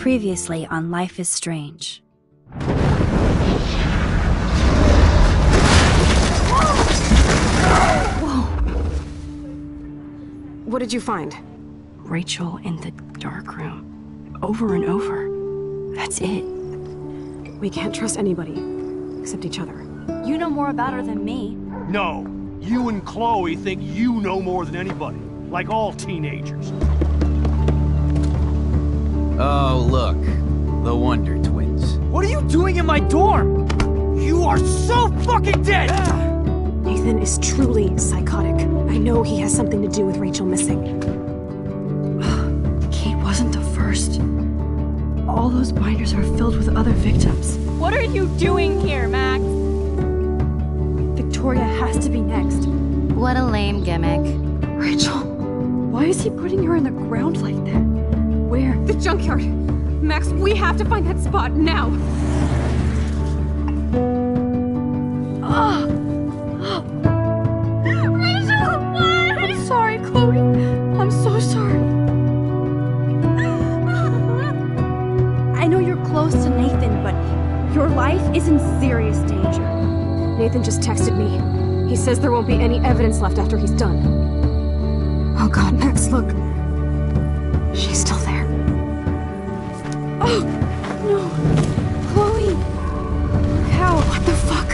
Previously on Life is Strange. Whoa! What did you find? Rachel in the dark room. Over and over. That's it. We can't trust anybody, except each other. You know more about her than me. No. You and Chloe think you know more than anybody. Like all teenagers. Oh, look. The Wonder Twins. What are you doing in my dorm? You are so fucking dead! Nathan is truly psychotic. I know he has something to do with Rachel missing. Kate wasn't the first. All those binders are filled with other victims. What are you doing here, Max? Victoria has to be next. What a lame gimmick. Rachel, why is he putting her in the ground like that? Where? The junkyard! Max, we have to find that spot now! Rachel, what? I'm sorry, Chloe. I'm so sorry. I know you're close to Nathan, but your life is in serious danger. Nathan just texted me. He says there won't be any evidence left after he's done. Oh god, Max, look. She's still there. Oh, no. Chloe. How? What the fuck?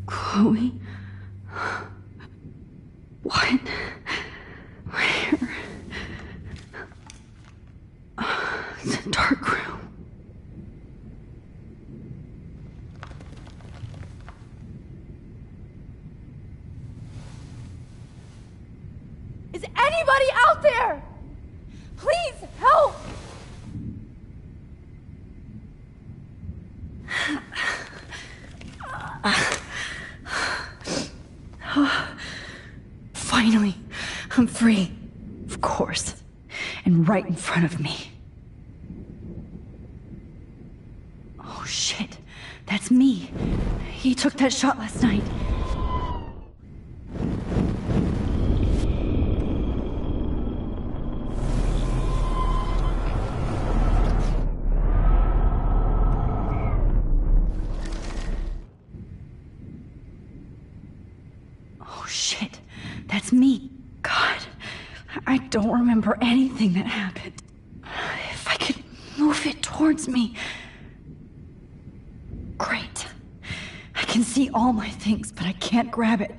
Chloe? What? Where? It's a dark room. Is anybody out there? Please help! Finally, I'm free. Of course. And right in front of me. Oh shit. That's me. He took that shot last night. Oh shit. That's me. God. I don't remember anything that happened. If I could move it towards me. Great. I can see all my things, but I can't grab it.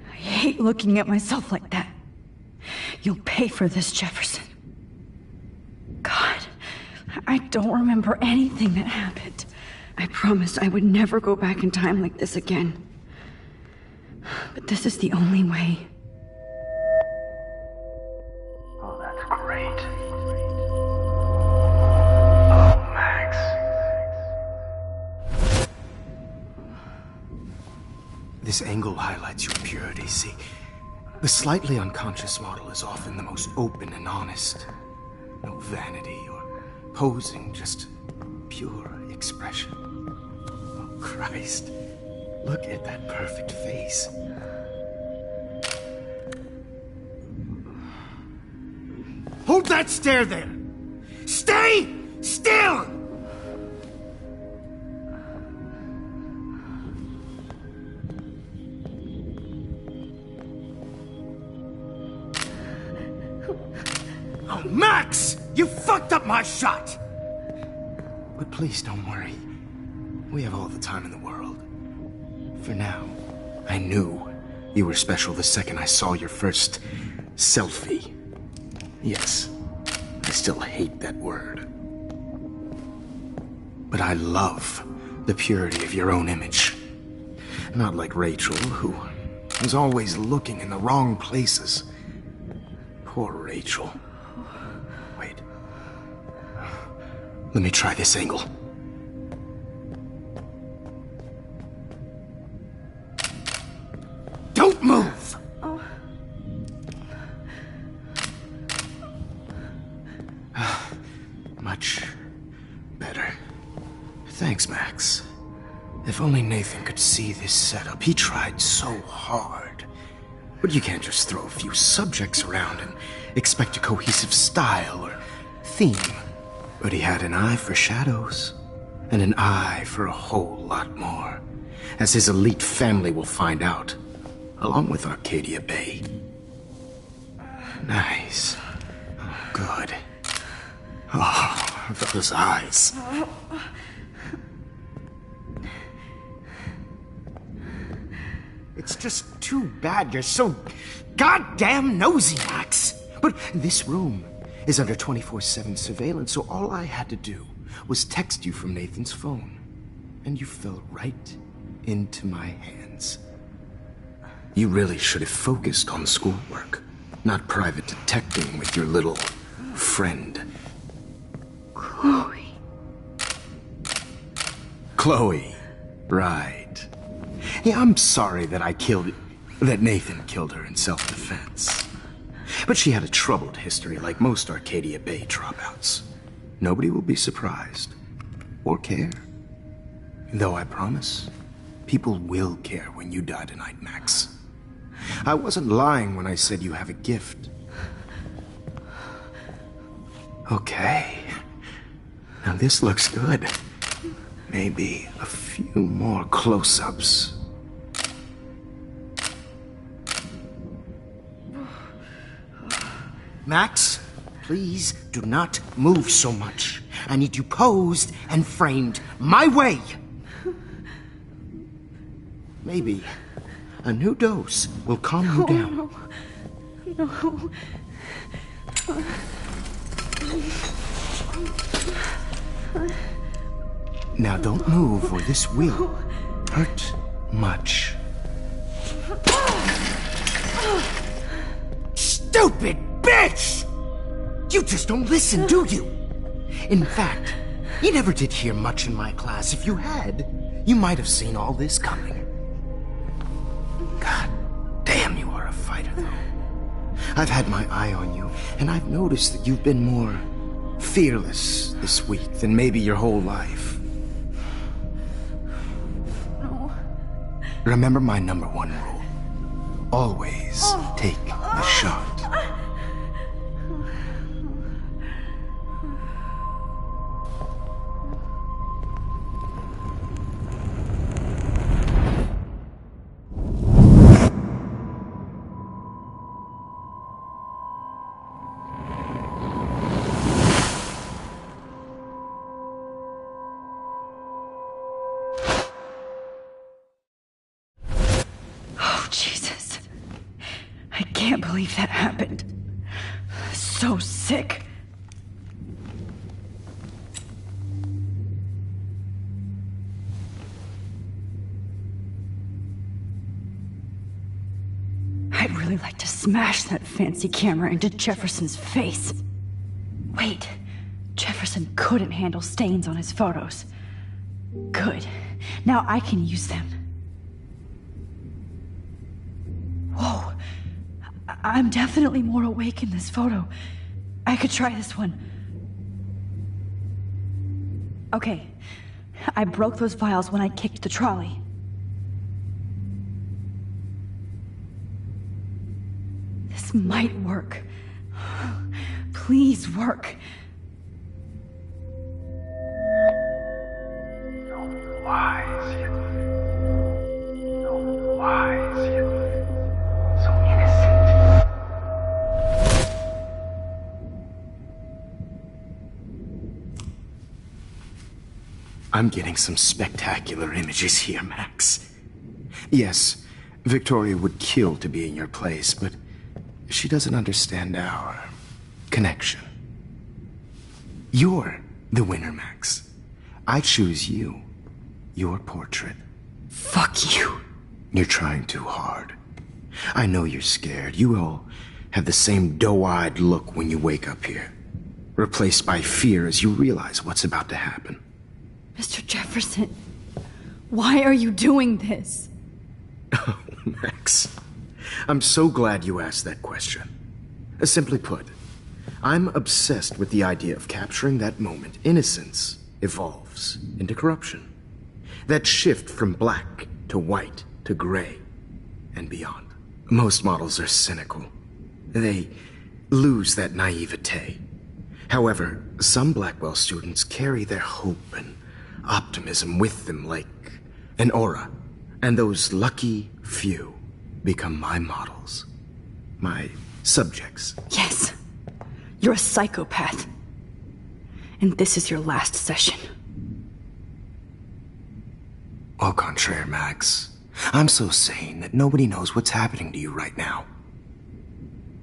I hate looking at myself like that. You'll pay for this, Jefferson. God, I don't remember anything that happened. I promised I would never go back in time like this again. But this is the only way. Oh, that's great. Oh, Max. This angle highlights your purity, see? The slightly unconscious model is often the most open and honest. No vanity or posing, just pure expression. Oh, Christ. Look at that perfect face. Hold that stare there! Stay still! Oh, Max! You fucked up my shot! But please don't worry. We have all the time in the world. For now, I knew you were special the second I saw your first selfie. Yes, I still hate that word. But I love the purity of your own image. Not like Rachel, who was always looking in the wrong places. Poor Rachel. Wait. Let me try this angle. Don't move! Much better. Thanks, Max. If only Nathan could see this setup. He tried so hard. But you can't just throw a few subjects around and expect a cohesive style or theme. But he had an eye for shadows, and an eye for a whole lot more, as his elite family will find out, along with Arcadia Bay. Nice. Oh, good. Oh, those eyes. It's just too bad you're so goddamn nosy, Max. But this room is under 24/7 surveillance, so all I had to do was text you from Nathan's phone. And you fell right into my hands. You really should have focused on schoolwork, not private detecting with your little friend. Chloe. Chloe, right. Yeah, I'm sorry that Nathan killed her in self-defense. But she had a troubled history like most Arcadia Bay dropouts. Nobody will be surprised. Or care. Though I promise, people will care when you die tonight, Max. I wasn't lying when I said you have a gift. Okay. Now this looks good. Maybe a few more close-ups. Max, please do not move so much. I need you posed and framed my way. Maybe a new dose will calm you down. No. Now don't move or this will hurt much. Stupid bitch! You just don't listen, do you? In fact, you never did hear much in my class. If you had, you might have seen all this coming. God damn, you are a fighter, though. I've had my eye on you, and I've noticed that you've been more fearless this week than maybe your whole life. No. Remember my #1 rule. always take the shot. Oh, Jesus. I can't believe that happened. So sick. I'd really like to smash that fancy camera into Jefferson's face. Wait, Jefferson couldn't handle stains on his photos. Good. Now I can use them. Whoa. I'm definitely more awake in this photo. I could try this one. Okay. I broke those vials when I kicked the trolley. This might work. Please work. Why is it? Why is it so innocent? I'm getting some spectacular images here, Max. Yes, Victoria would kill to be in your place, but she doesn't understand our connection. You're the winner, Max. I choose you. Your portrait. Fuck you. You're trying too hard. I know you're scared. You all have the same doe-eyed look when you wake up here, replaced by fear as you realize what's about to happen. Mr. Jefferson, why are you doing this? Oh, Max. I'm so glad you asked that question. Simply put, I'm obsessed with the idea of capturing that moment innocence evolves into corruption. That shift from black to white to gray and beyond. Most models are cynical. They lose that naivete. However, some Blackwell students carry their hope and optimism with them like an aura. And those lucky few become my models. My subjects. Yes. You're a psychopath. And this is your last session. Au contraire, Max. I'm so sane that nobody knows what's happening to you right now.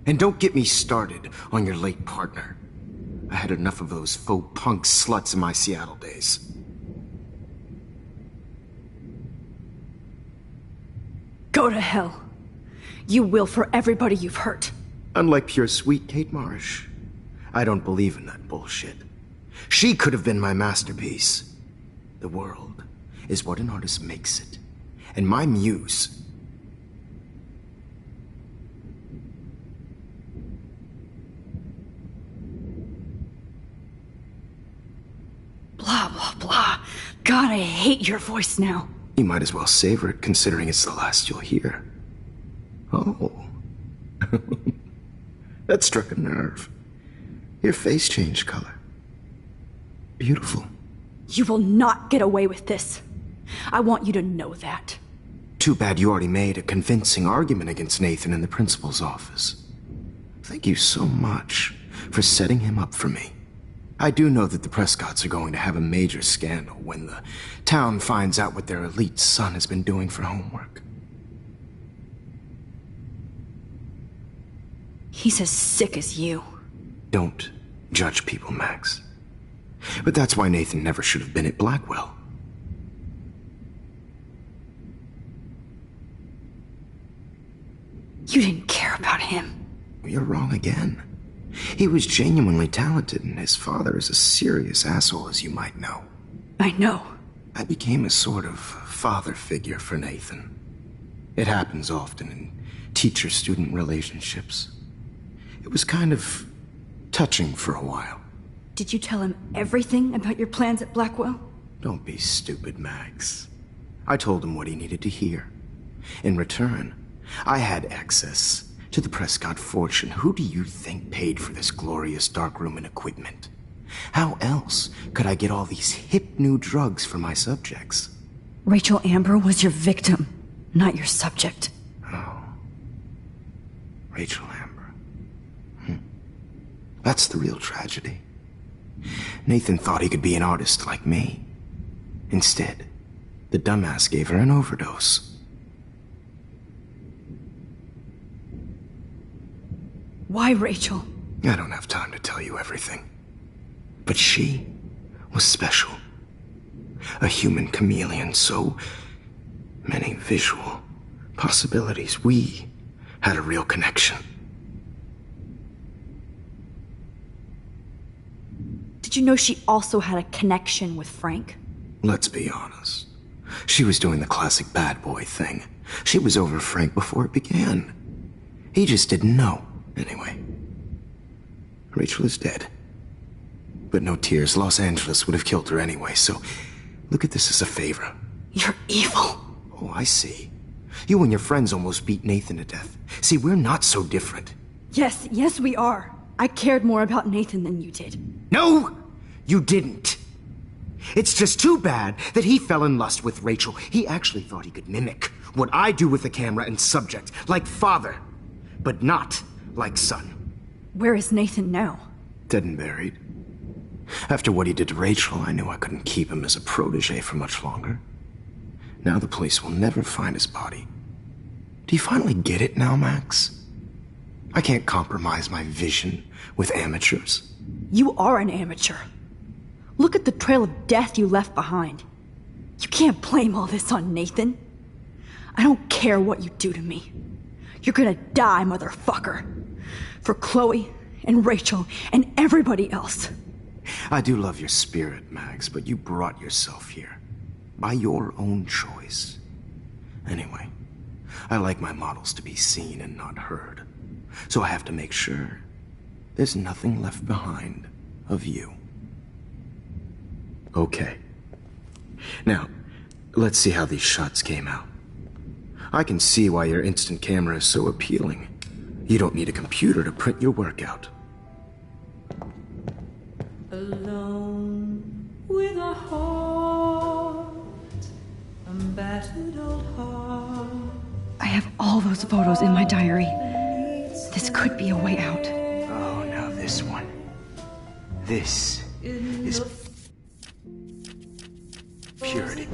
And don't get me started on your late partner. I had enough of those faux punk sluts in my Seattle days. Go to hell. You will for everybody you've hurt. Unlike pure sweet Kate Marsh, I don't believe in that bullshit. She could have been my masterpiece. The world is what an artist makes it. And my muse... Blah, blah, blah. God, I hate your voice now. You might as well savor it, considering it's the last you'll hear. Oh. That struck a nerve. Your face changed color. Beautiful. You will not get away with this. I want you to know that. Too bad you already made a convincing argument against Nathan in the principal's office. Thank you so much for setting him up for me. I do know that the Prescotts are going to have a major scandal when the town finds out what their elite son has been doing for homework. He's as sick as you. Don't judge people, Max. But that's why Nathan never should have been at Blackwell. You didn't care about him. You're wrong again. He was genuinely talented, and his father is a serious asshole, as you might know. I know. I became a sort of father figure for Nathan. It happens often in teacher-student relationships. It was kind of touching for a while. Did you tell him everything about your plans at Blackwell? Don't be stupid, Max. I told him what he needed to hear. In return, I had access to the Prescott fortune. Who do you think paid for this glorious darkroom and equipment? How else could I get all these hip new drugs for my subjects? Rachel Amber was your victim, not your subject. Oh. Rachel Amber. That's the real tragedy. Nathan thought he could be an artist like me. Instead, the dumbass gave her an overdose. Why Rachel? I don't have time to tell you everything. But she was special. A human chameleon, so many visual possibilities. We had a real connection. Did you know she also had a connection with Frank? Let's be honest. She was doing the classic bad boy thing. She was over Frank before it began. He just didn't know. Anyway, Rachel is dead. But no tears. Los Angeles would have killed her anyway, so look at this as a favor. You're evil. Oh, I see. You and your friends almost beat Nathan to death. See, we're not so different. Yes, we are. I cared more about Nathan than you did. No, you didn't. It's just too bad that he fell in lust with Rachel. He actually thought he could mimic what I do with the camera and subject, like father, but not like son. Where is Nathan now? Dead and buried. After what he did to Rachel, I knew I couldn't keep him as a protege for much longer. Now the police will never find his body. Do you finally get it now, Max? I can't compromise my vision with amateurs. You are an amateur. Look at the trail of death you left behind. You can't blame all this on Nathan. I don't care what you do to me. You're gonna die, motherfucker. For Chloe and Rachel and everybody else. I do love your spirit, Max, but you brought yourself here. By your own choice. Anyway, I like my models to be seen and not heard. So I have to make sure there's nothing left behind of you. Okay. Now, let's see how these shots came out. I can see why your instant camera is so appealing. You don't need a computer to print your work out. Alone with a heart, a battered old heart. I have all those photos in my diary. This could be a way out. Oh, now this one. This is purity.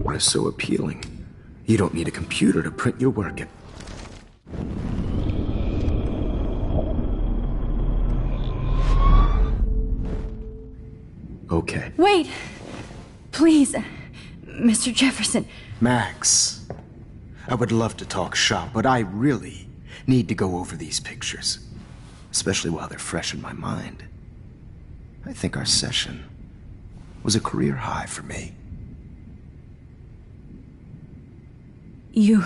What is so appealing? You don't need a computer to print your work out. Okay. Wait! Please, Mr. Jefferson. Max, I would love to talk shop, but I really need to go over these pictures. Especially while they're fresh in my mind. I think our session was a career high for me. You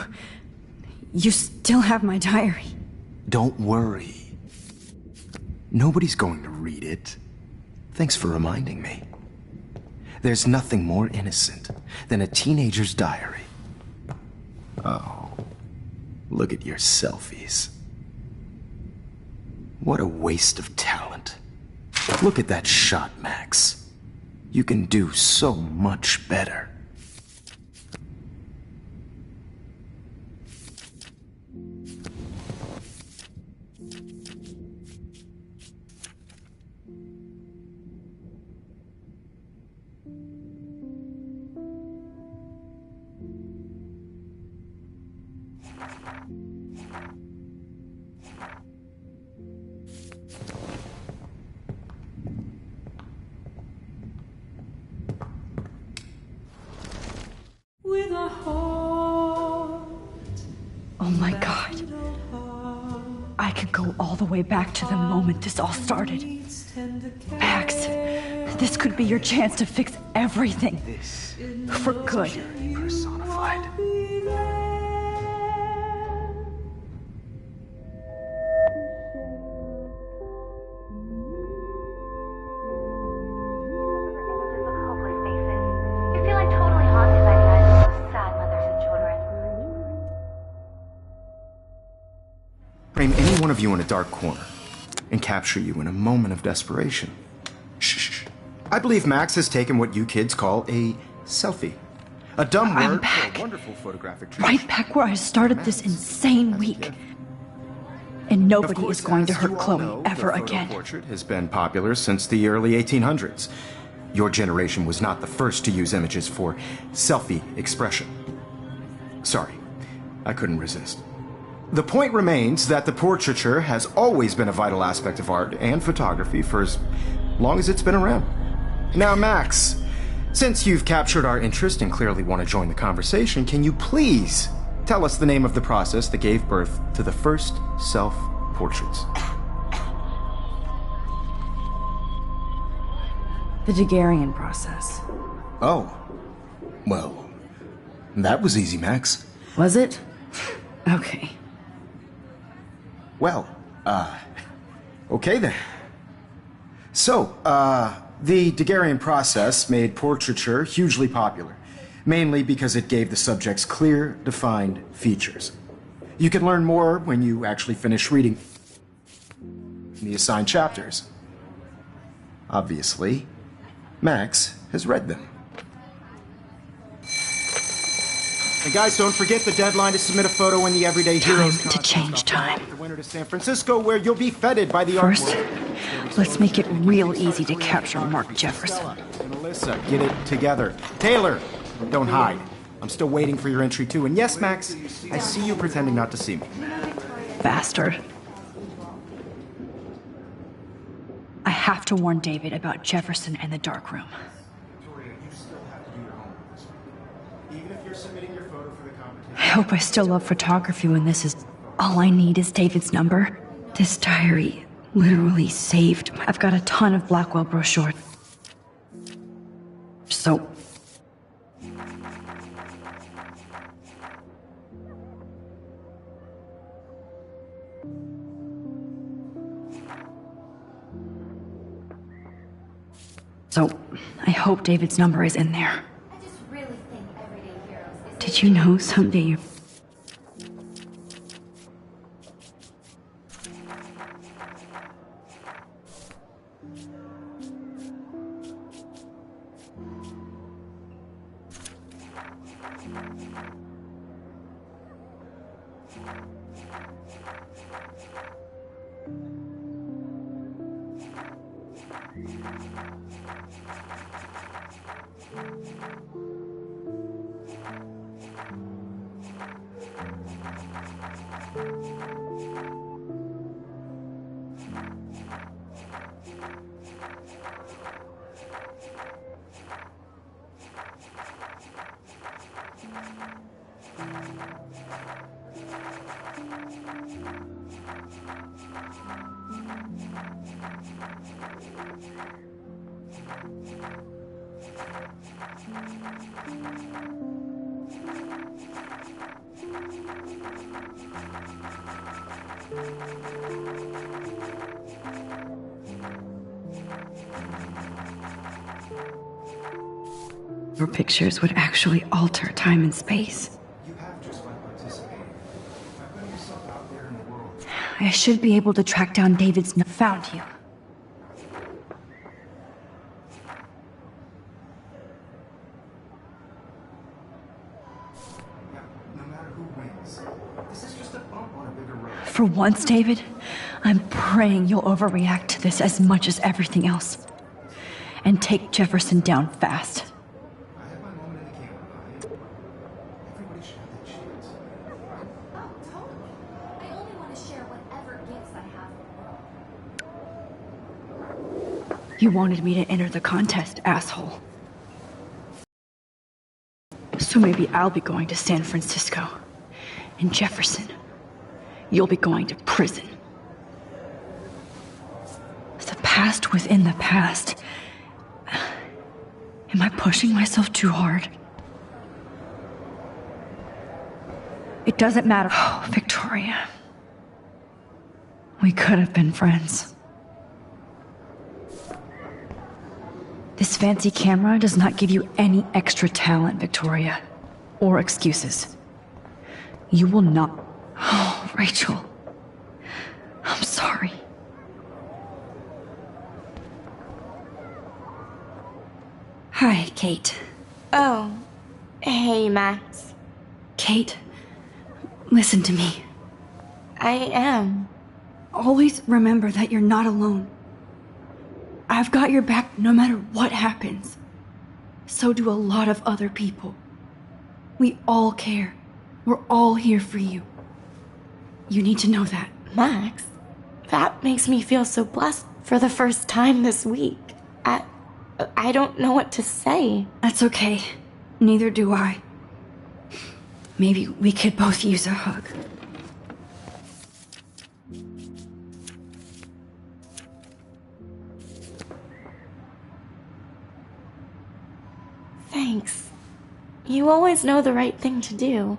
still have my diary. Don't worry. Nobody's going to read it. Thanks for reminding me. There's nothing more innocent than a teenager's diary. Oh, look at your selfies. What a waste of talent. Look at that shot, Max. You can do so much better. With a heart. Oh my God. I could go all the way back to the moment this all started. Max, this could be your chance to fix everything. This For good. personified. one of you in a dark corner and capture you in a moment of desperation. Shh. I believe Max has taken what you kids call a selfie. A dumb I'm word back. for a wonderful photographic tradition. Right back where I started this insane week. And nobody is going to hurt Chloe ever again. The portrait has been popular since the early 1800s. Your generation was not the first to use images for selfie expression. Sorry, I couldn't resist. The point remains that the portraiture has always been a vital aspect of art and photography for as long as it's been around. Now, Max, since you've captured our interest and clearly want to join the conversation, can you please tell us the name of the process that gave birth to the first self-portraits? The Daguerrean process. Oh. Well, that was easy, Max. Was it? Okay. Well, okay then. So, the Daguerrean process made portraiture hugely popular, mainly because it gave the subjects clear, defined features. You can learn more when you actually finish reading the assigned chapters. Obviously, Max has read them. And guys, don't forget the deadline to submit a photo in the Everyday Heroes Time to change time. The winter to San Francisco, where you'll be feted by the First, art world. let's make it real easy to capture Mark Jefferson. And Alyssa, get it together. Taylor, don't hide. I'm still waiting for your entry too. And yes, Max, I see you pretending not to see me. Bastard. I have to warn David about Jefferson and the dark room. Victoria, you still have to do your homework this week. Even if you're submitting your photo for the competition. I hope I still love photography when this is... All I need is David's number. This diary literally saved. I've got a ton of Blackwell brochures. So... I hope David's number is in there. I just really think Everyday Heroes is... Did you know someday you... Your pictures would actually alter time and space. You have just by participating. By putting yourself out there in the world. I should be able to track down David's... Found you. No matter who wins, this is just a bump on a bigger road. For once, David, I'm praying you'll overreact to this as much as everything else. And take Jefferson down fast. I have my moment in the camera, Ryan. Everybody should have that chance. Oh, totally. I only want to share whatever gifts I have in the world. You wanted me to enter the contest, asshole. So maybe I'll be going to San Francisco. And Jefferson, you'll be going to prison. The past within the past. Am I pushing myself too hard? It doesn't matter. Oh, Victoria. We could have been friends. This fancy camera does not give you any extra talent, Victoria. Or excuses. You will not... Oh, Rachel. I'm sorry. Hi, Kate. Oh, hey, Max. Kate, listen to me. I am. Always remember that you're not alone. I've got your back no matter what happens. So do a lot of other people. We all care. We're all here for you. You need to know that. Max, that makes me feel so blessed for the first time this week. I don't know what to say. That's okay. Neither do I. Maybe we could both use a hug. Thanks. You always know the right thing to do.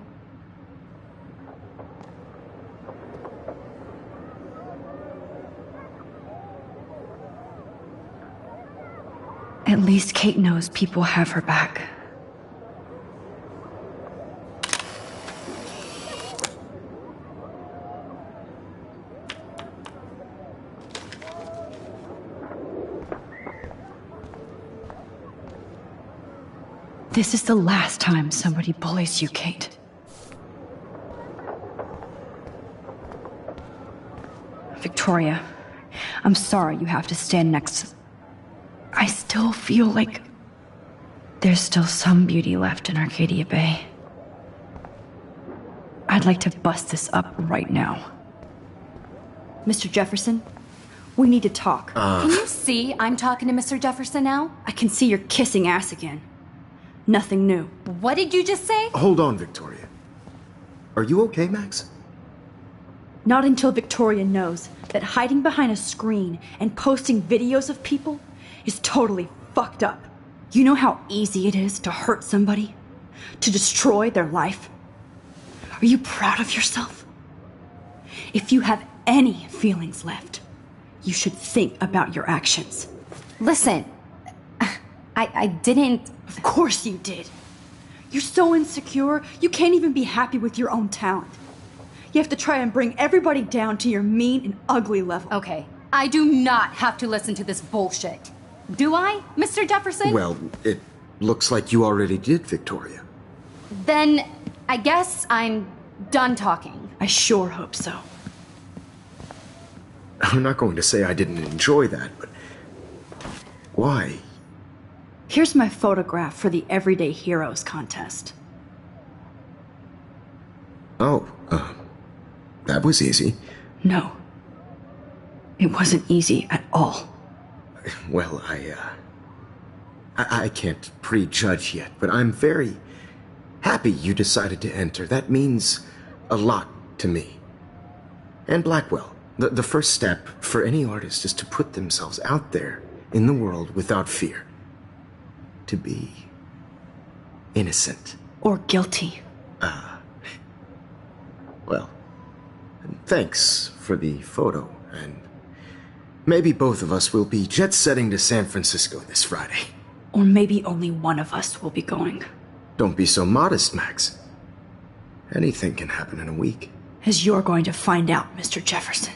At least Kate knows people have her back. This is the last time somebody bullies you, Kate. Victoria, I'm sorry you have to stand next to... I still feel like there's still some beauty left in Arcadia Bay. I'd like to bust this up right now. Mr. Jefferson, we need to talk. Can you see I'm talking to Mr. Jefferson now? I can see you're kissing ass again. Nothing new. What did you just say? Hold on, Victoria. Are you okay, Max? Not until Victoria knows that hiding behind a screen and posting videos of people is totally fucked up. You know how easy it is to hurt somebody? To destroy their life? Are you proud of yourself? If you have any feelings left, you should think about your actions. Listen, I didn't... Of course you did. You're so insecure, you can't even be happy with your own talent. You have to try and bring everybody down to your mean and ugly level. Okay, I do not have to listen to this bullshit. Do I, Mr. Jefferson? Well, it looks like you already did, Victoria. Then I guess I'm done talking. I sure hope so. I'm not going to say I didn't enjoy that, but... why? Here's my photograph for the Everyday Heroes contest. Oh, that was easy. No. It wasn't easy at all. Well, I can't prejudge yet, but I'm very happy you decided to enter. That means a lot to me. And Blackwell. The first step for any artist is to put themselves out there in the world without fear. To be innocent. Or guilty. Well, thanks for the photo, and maybe both of us will be jet-setting to San Francisco this Friday. Or maybe only one of us will be going. Don't be so modest, Max. Anything can happen in a week. As you're going to find out, Mr. Jefferson.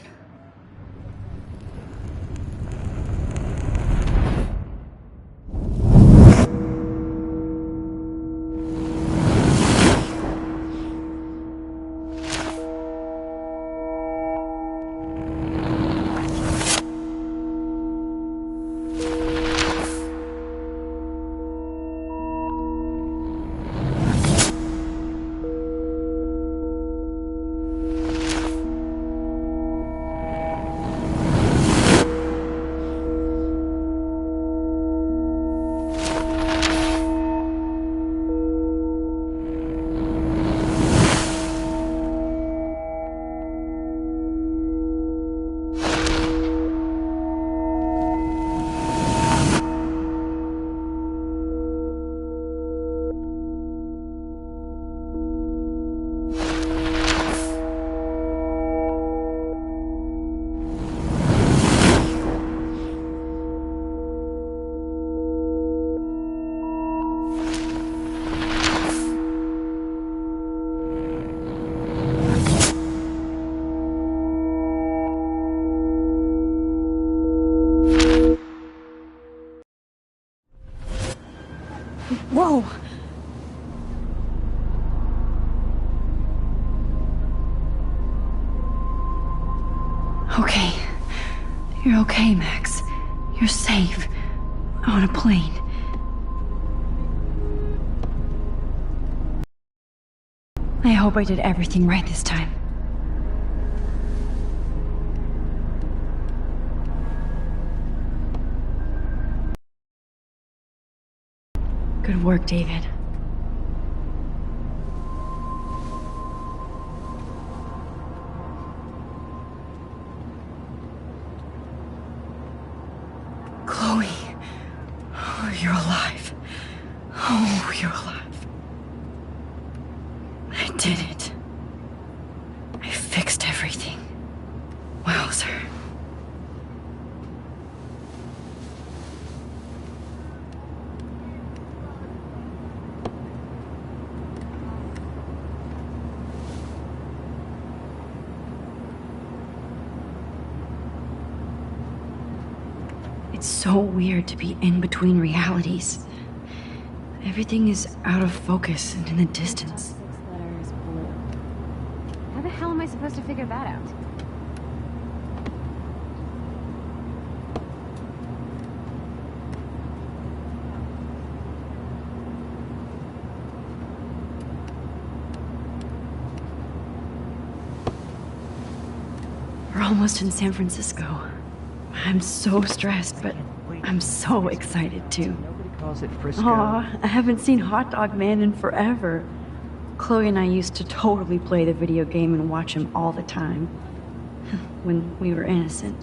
Okay. You're okay, Max. You're safe. On a plane. I hope I did everything right this time. Good work, David. Chloe. Oh, you're alive. Oh, you're alive. I did it. I fixed everything. Wowzer. It's so weird to be in between realities. Everything is out of focus and in the distance. How the hell am I supposed to figure that out? We're almost in San Francisco. I'm so stressed, but I'm so excited too. Nobody calls it Frisco. Aw, I haven't seen Hot Dog Man in forever. Chloe and I used to totally play the video game and watch him all the time. When we were innocent.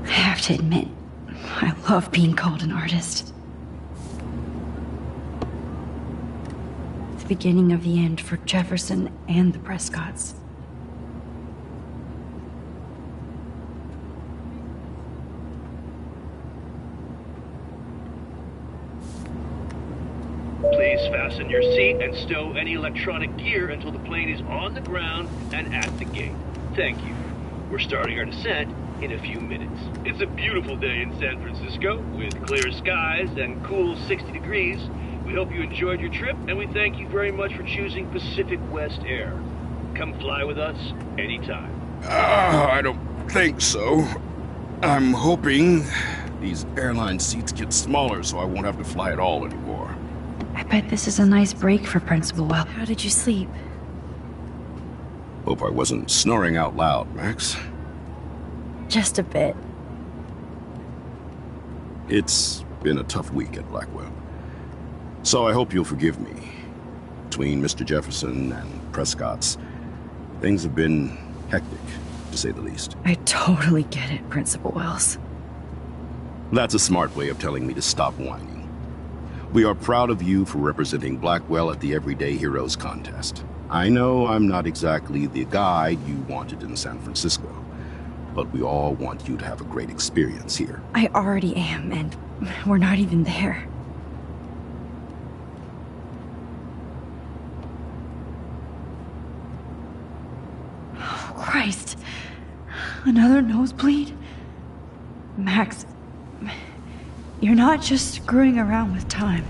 I have to admit, I love being called an artist. The beginning of the end for Jefferson and the Prescotts. Please fasten your seat and stow any electronic gear until the plane is on the ground and at the gate. Thank you. We're starting our descent in a few minutes. It's a beautiful day in San Francisco with clear skies and cool 60 degrees. We hope you enjoyed your trip, and we thank you very much for choosing Pacific West Air. Come fly with us anytime. I don't think so. I'm hoping these airline seats get smaller so I won't have to fly at all anymore. I bet this is a nice break for Principal Wells. How did you sleep? Hope I wasn't snoring out loud, Max. Just a bit. It's been a tough week at Blackwell. So I hope you'll forgive me. Between Mr. Jefferson and Prescott's, things have been hectic, to say the least. I totally get it, Principal Wells. That's a smart way of telling me to stop whining. We are proud of you for representing Blackwell at the Everyday Heroes contest. I know I'm not exactly the guide you wanted in San Francisco, but we all want you to have a great experience here. I already am, and we're not even there. Oh, Christ. Another nosebleed? Max, you're not just screwing around with time.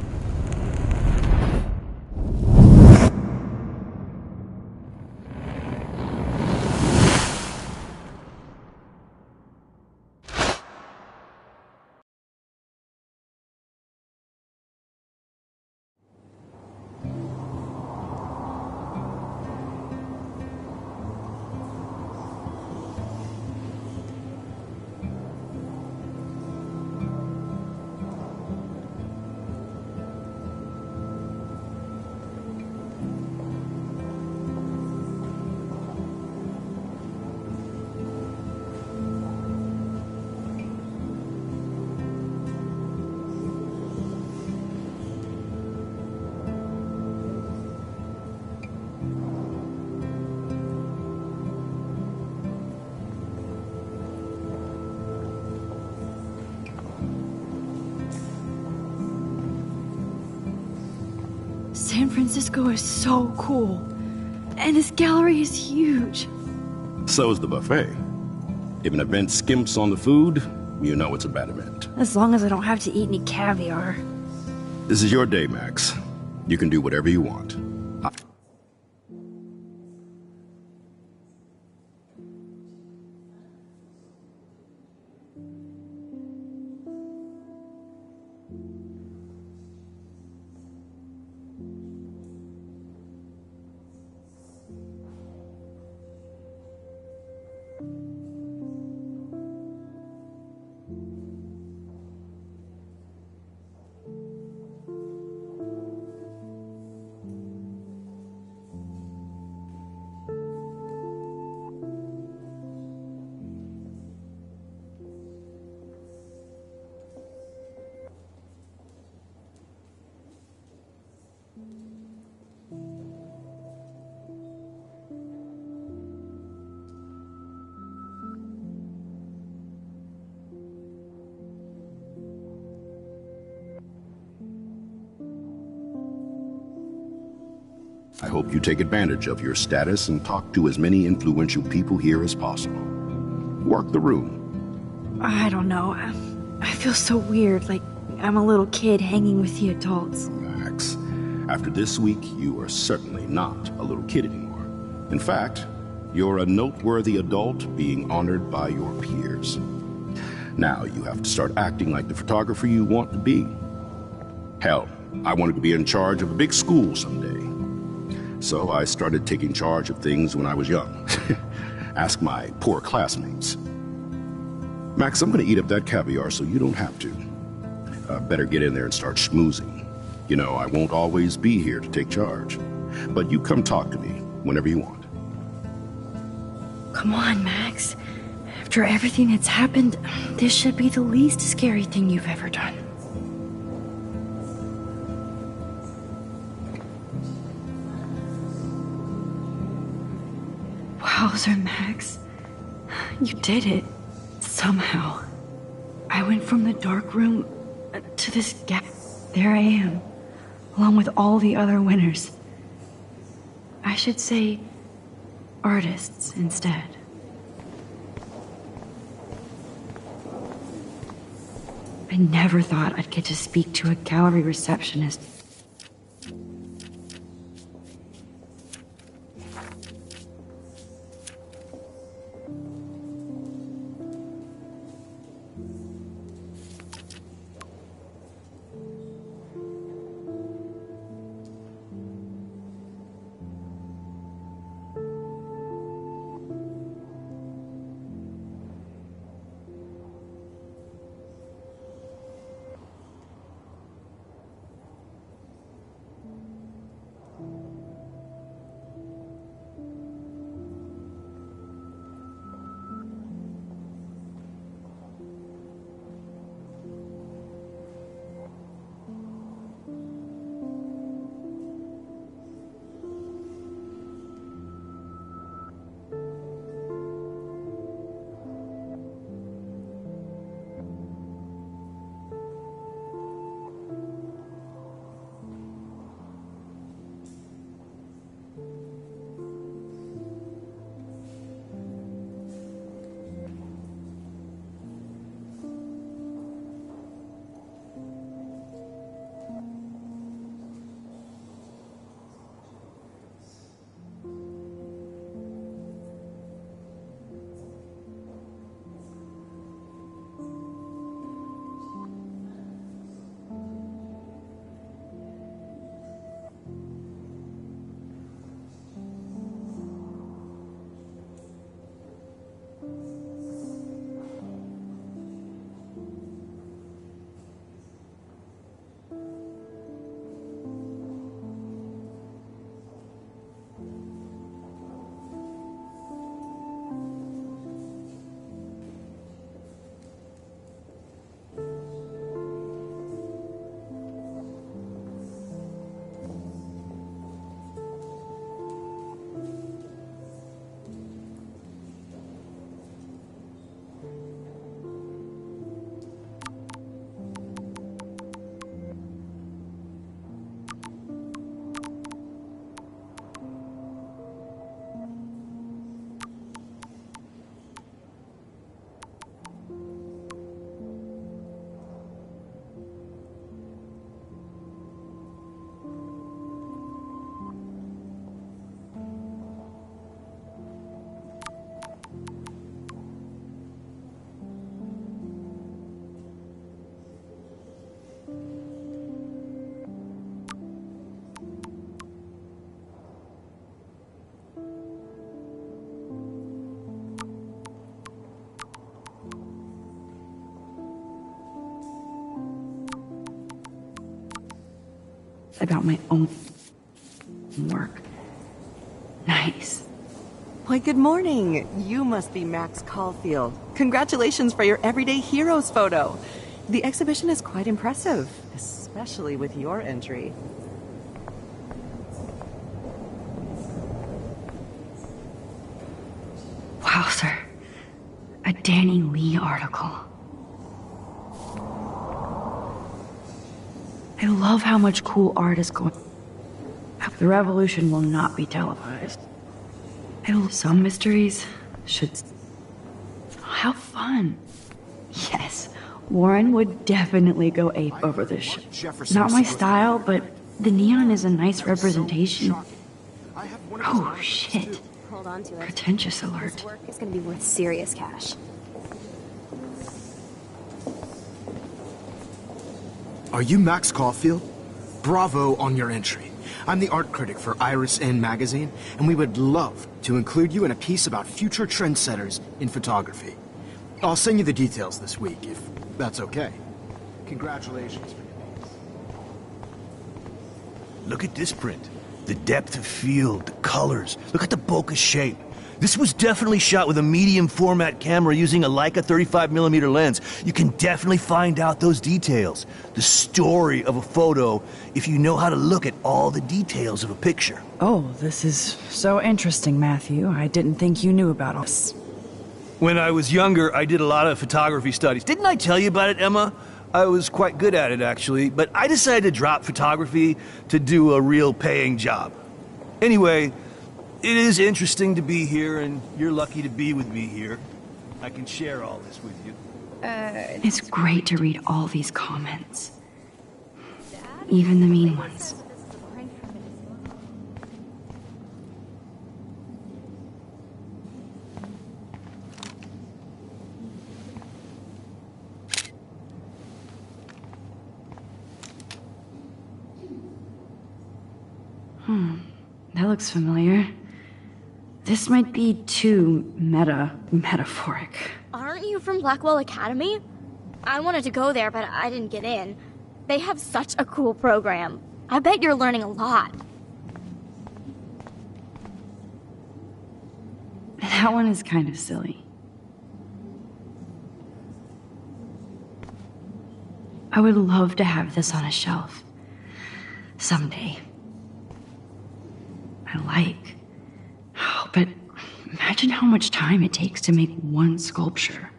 San Francisco is so cool. And this gallery is huge. So is the buffet. If an event skimps on the food, you know it's a bad event. As long as I don't have to eat any caviar. This is your day, Max. You can do whatever you want. I hope you take advantage of your status and talk to as many influential people here as possible. Work the room. I don't know. I feel so weird, like I'm a little kid hanging with the adults. Max, after this week, you are certainly not a little kid anymore. In fact, you're a noteworthy adult being honored by your peers. Now you have to start acting like the photographer you want to be. Hell, I wanted to be in charge of a big school someday. So I started taking charge of things when I was young. Ask my poor classmates. Max, I'm gonna eat up that caviar so you don't have to. Better get in there and start schmoozing. You know, I won't always be here to take charge. But you come talk to me whenever you want. Come on, Max. After everything that's happened, this should be the least scary thing you've ever done. Wowzer, Max. You did it. Somehow. I went from the dark room to this gap. There I am, along with all the other winners. I should say artists instead. I never thought I'd get to speak to a gallery receptionist. About my own work. Nice. Why, good morning. You must be Max Caulfield. Congratulations for your Everyday Heroes photo. The exhibition is quite impressive, especially with your entry. Wow, sir. A Danny Lee article. I love how much cool art is going. The revolution will not be televised. Some mysteries should... How fun. Yes, Warren would definitely go ape over this shit. Not my style, but the neon is a nice representation. Oh, shit. Hold on to it. Pretentious alert. This work is gonna be worth serious cash. Are you Max Caulfield? Bravo on your entry. I'm the art critic for Iris N magazine, and we would love to include you in a piece about future trendsetters in photography. I'll send you the details this week, if that's okay. Congratulations for your piece. Look at this print. The depth of field, the colors. Look at the bokeh shape. This was definitely shot with a medium format camera using a Leica 35mm lens. You can definitely find out those details. The story of a photo if you know how to look at all the details of a picture. Oh, this is so interesting, Matthew. I didn't think you knew about us. When I was younger, I did a lot of photography studies. Didn't I tell you about it, Emma? I was quite good at it, actually, but I decided to drop photography to do a real paying job. Anyway, it is interesting to be here, and you're lucky to be with me here. I can share all this with you. It's great to read all these comments. Even the mean ones. That looks familiar. This might be too metaphoric. Aren't you from Blackwell Academy? I wanted to go there, but I didn't get in. They have such a cool program. I bet you're learning a lot. That one is kind of silly. I would love to have this on a shelf. Someday. I like. Oh, but imagine how much time it takes to make one sculpture.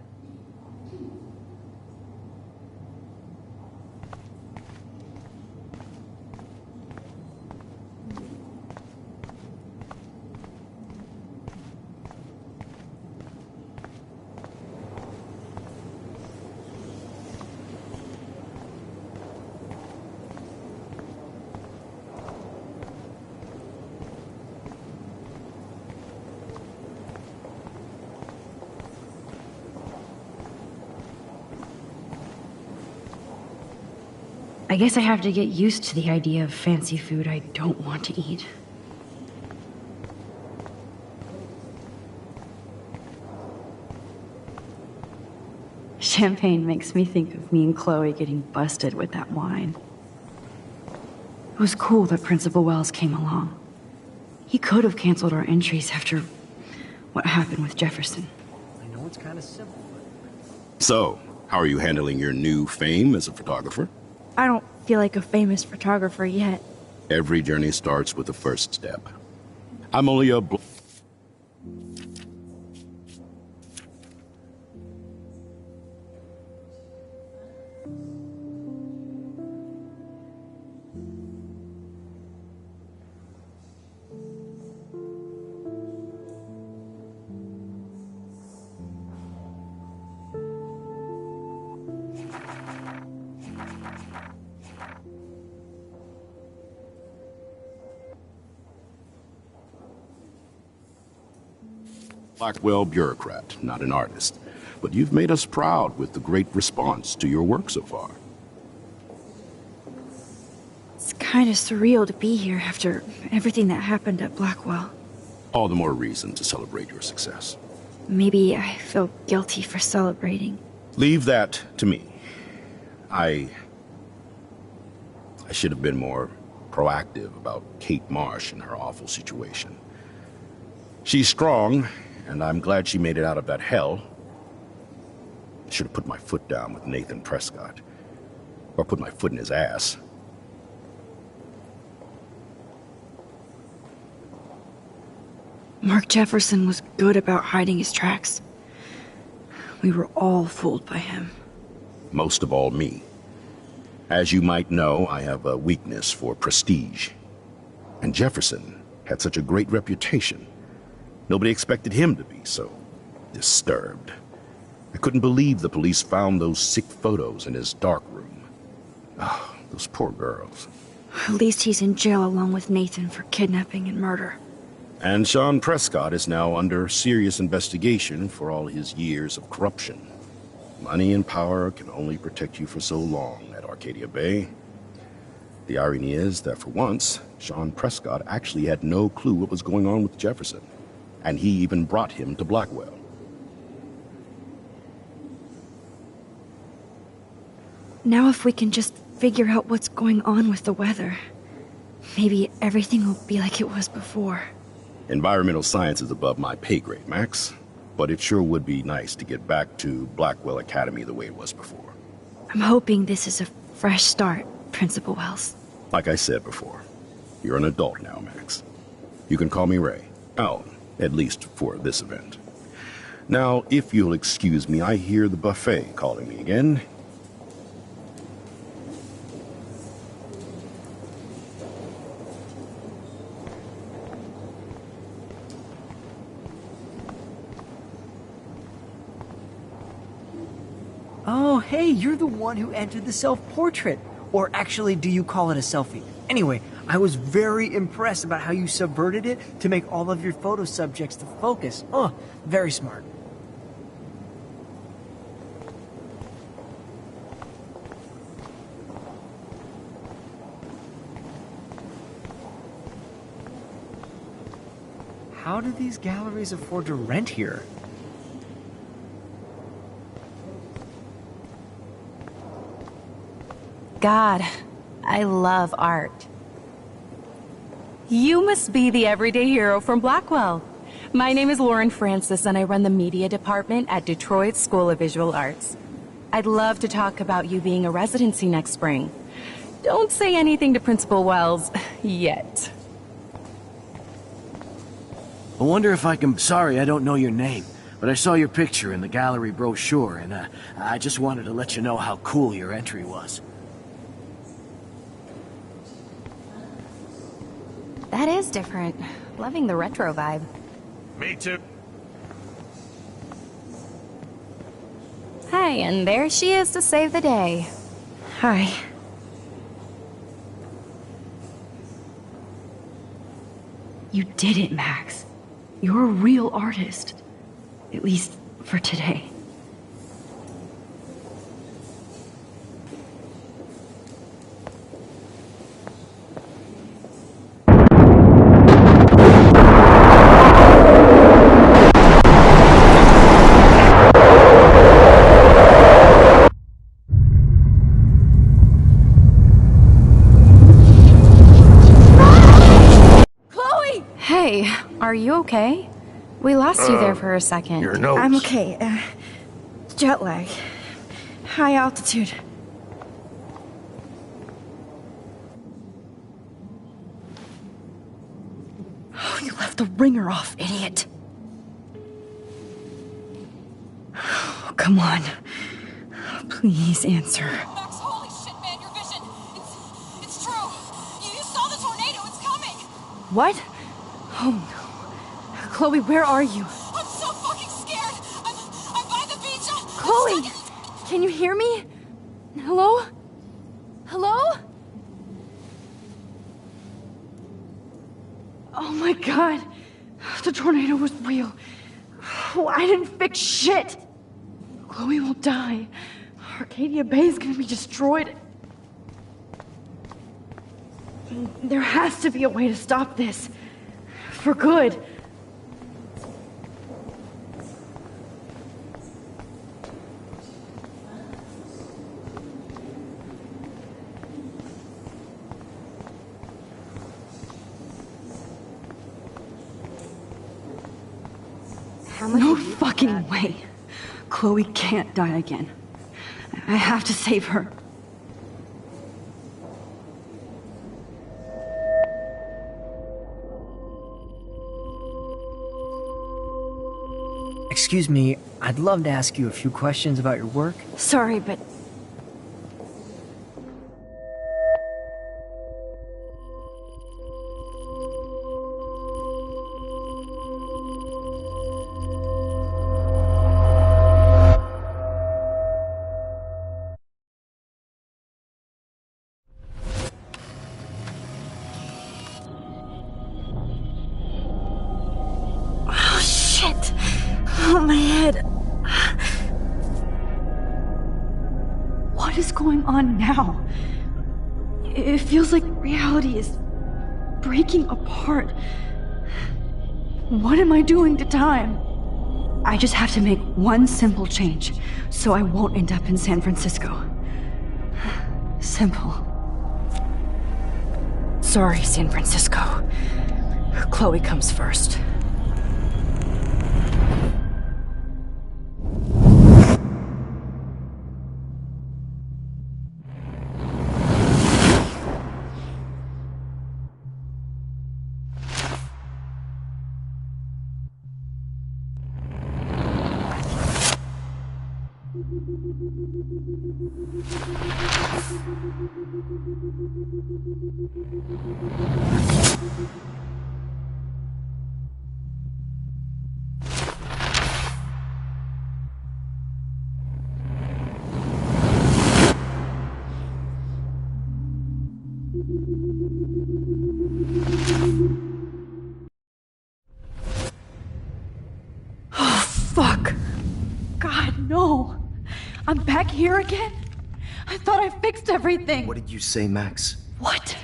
I guess I have to get used to the idea of fancy food I don't want to eat. Champagne makes me think of me and Chloe getting busted with that wine. It was cool that Principal Wells came along. He could have canceled our entries after what happened with Jefferson. I know it's kind of simple, but... So, how are you handling your new fame as a photographer? I don't feel like a famous photographer yet. Every journey starts with the first step. I'm only a... Blackwell bureaucrat, not an artist. But you've made us proud with the great response to your work so far. It's kind of surreal to be here after everything that happened at Blackwell. All the more reason to celebrate your success. Maybe I feel guilty for celebrating. Leave that to me. I should have been more proactive about Kate Marsh and her awful situation. She's strong, and I'm glad she made it out of that hell. I should have put my foot down with Nathan Prescott. Or put my foot in his ass. Mark Jefferson was good about hiding his tracks. We were all fooled by him. Most of all, me. As you might know, I have a weakness for prestige. And Jefferson had such a great reputation. Nobody expected him to be so disturbed. I couldn't believe the police found those sick photos in his dark room. Ah, those poor girls. At least he's in jail along with Nathan for kidnapping and murder. And Sean Prescott is now under serious investigation for all his years of corruption. Money and power can only protect you for so long at Arcadia Bay. The irony is that for once, Sean Prescott actually had no clue what was going on with Jefferson, and he even brought him to Blackwell. Now if we can just figure out what's going on with the weather, maybe everything will be like it was before. Environmental science is above my pay grade, Max, but it sure would be nice to get back to Blackwell Academy the way it was before. I'm hoping this is a fresh start, Principal Wells. Like I said before, you're an adult now, Max. You can call me Ray. Oh, at least for this event. Now, if you'll excuse me, I hear the buffet calling me again. Oh, hey, you're the one who entered the self-portrait. Or actually, do you call it a selfie? Anyway, I was very impressed about how you subverted it to make all of your photo subjects the focus. Oh, very smart. How do these galleries afford to rent here? God, I love art. You must be the everyday hero from Blackwell. My name is Lauren Francis, and I run the media department at Detroit School of Visual Arts. I'd love to talk about you being a residency next spring. Don't say anything to Principal Wells yet. I wonder if I can... Sorry, I don't know your name, but I saw your picture in the gallery brochure, and I just wanted to let you know how cool your entry was. That is different. Loving the retro vibe. Me too. Hi, and there she is to save the day. Hi. You did it, Max. You're a real artist. At least for today. Are you okay? We lost you there for a second. Your nose. I'm okay. Jet lag. High altitude. Oh, you left the ringer off, idiot. Oh, come on. Please answer. Max, holy shit, man, your vision. It's true. You saw the tornado. It's coming. What? Oh no. Chloe, where are you? I'm so fucking scared. I'm by the beach. Chloe! Can you hear me? Hello? Hello? Oh my god. The tornado was real. Oh, I didn't fix shit. Chloe will die. Arcadia Bay is gonna be destroyed. There has to be a way to stop this. For good. No fucking way. Chloe can't die again. I have to save her. Excuse me, I'd love to ask you a few questions about your work. Sorry, but... my head. What is going on now? It feels like reality is breaking apart. What am I doing to time? I just have to make one simple change, so I won't end up in San Francisco. Simple. Sorry, San Francisco. Chloe comes first. Oh, fuck. God, no. I'm back here again? I thought I fixed everything. What did you say, Max? What?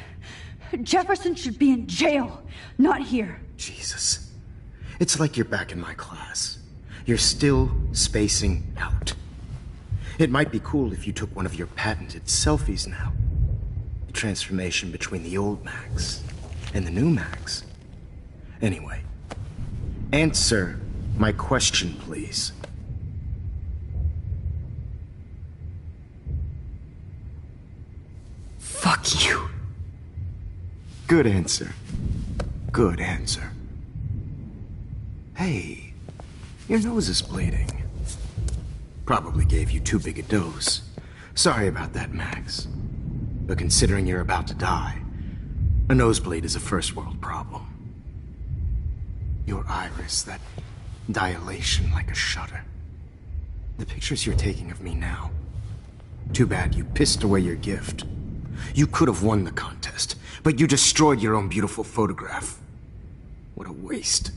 Jefferson should be in jail, not here. Jesus. It's like you're back in my class. You're still spacing out. It might be cool if you took one of your patented selfies now. The transformation between the old Max and the new Max. Anyway, answer my question, please. Fuck you. Good answer. Good answer. Hey, your nose is bleeding. Probably gave you too big a dose. Sorry about that, Max. But considering you're about to die, a nosebleed is a first world problem. Your iris, that dilation like a shutter. The pictures you're taking of me now. Too bad you pissed away your gift. You could have won the contest, but you destroyed your own beautiful photograph. What a waste.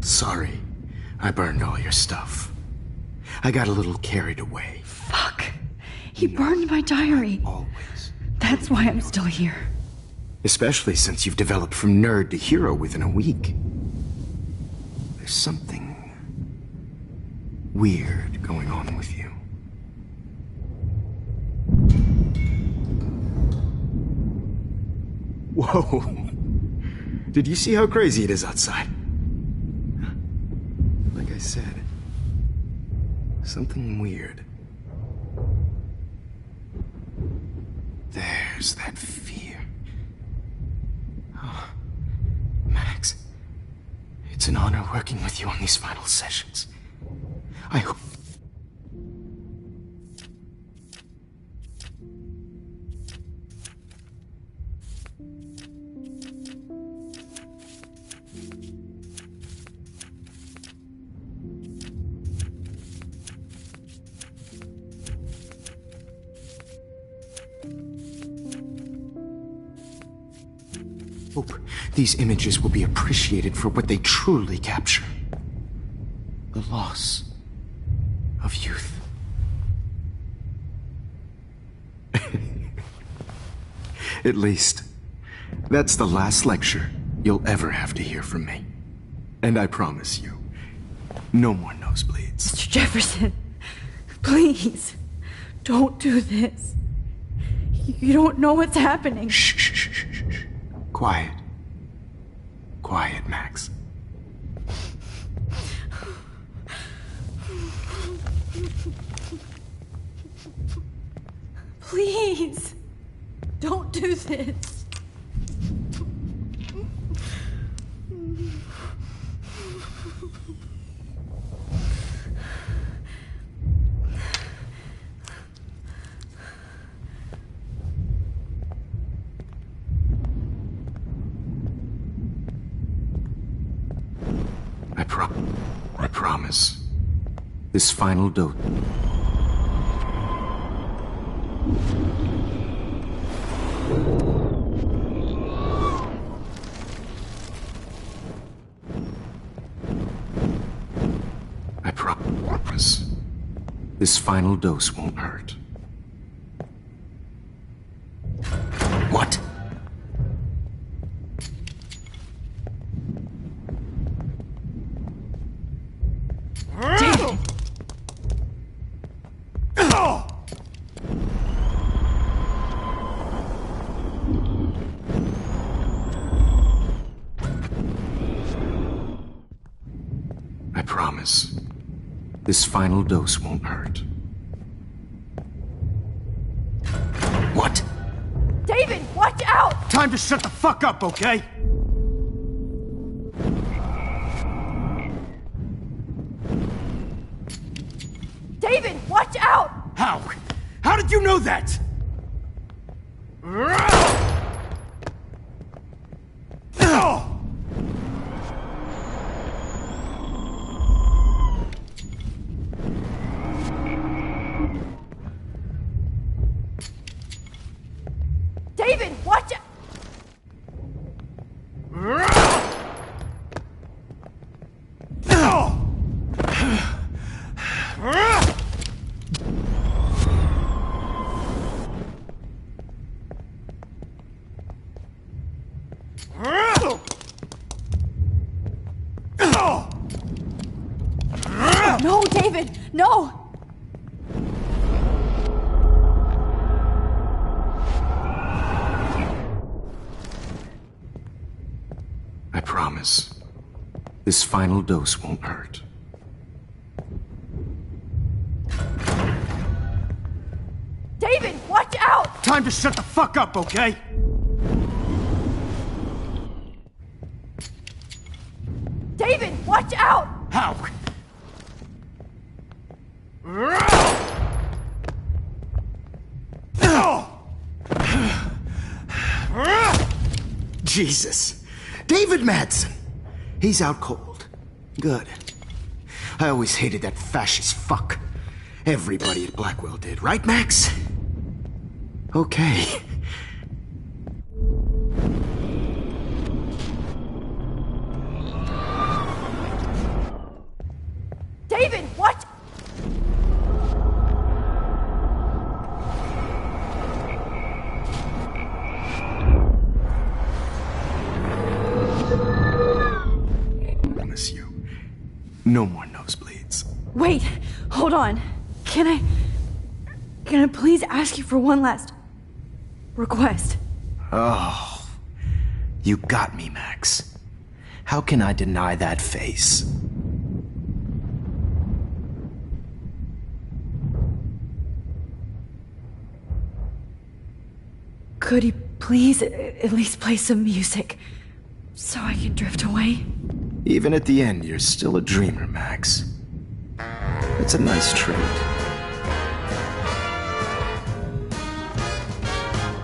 Sorry, I burned all your stuff. I got a little carried away. Fuck. He burned my diary. Always. That's why I'm still here. Especially since you've developed from nerd to hero within a week. There's something weird going on with you. Whoa. Did you see how crazy it is outside? Like I said, something weird. There's that fear. Oh, Max, it's an honor working with you on these final sessions. I hope... hope these images will be appreciated for what they truly capture. The loss of youth. At least, that's the last lecture you'll ever have to hear from me. And I promise you, no more nosebleeds. Mr. Jefferson, please, don't do this. You don't know what's happening. Shh, shh, shh, shh, shh. Quiet. Quiet, Max. Please, don't do this. I promise. This final dose. promise, this final dose won't hurt. What? David! I promise, this final dose won't hurt. What? David, watch out! Time to shut the fuck up, okay? David, watch out! How? How did you know that? David, watch out! No, David, no! I promise, this final dose won't hurt. David, watch out! Time to shut the fuck up, okay? David, watch out! How? Jesus. David Madsen. He's out cold. Good. I always hated that fascist fuck. Everybody at Blackwell did, right, Max? Okay. David, watch... Promise you. No more nosebleeds. Wait, hold on. Can I please ask you for one last request? Oh. You got me, Max. How can I deny that face? Could you please at least play some music so I can drift away? Even at the end, you're still a dreamer, Max. It's a nice trait.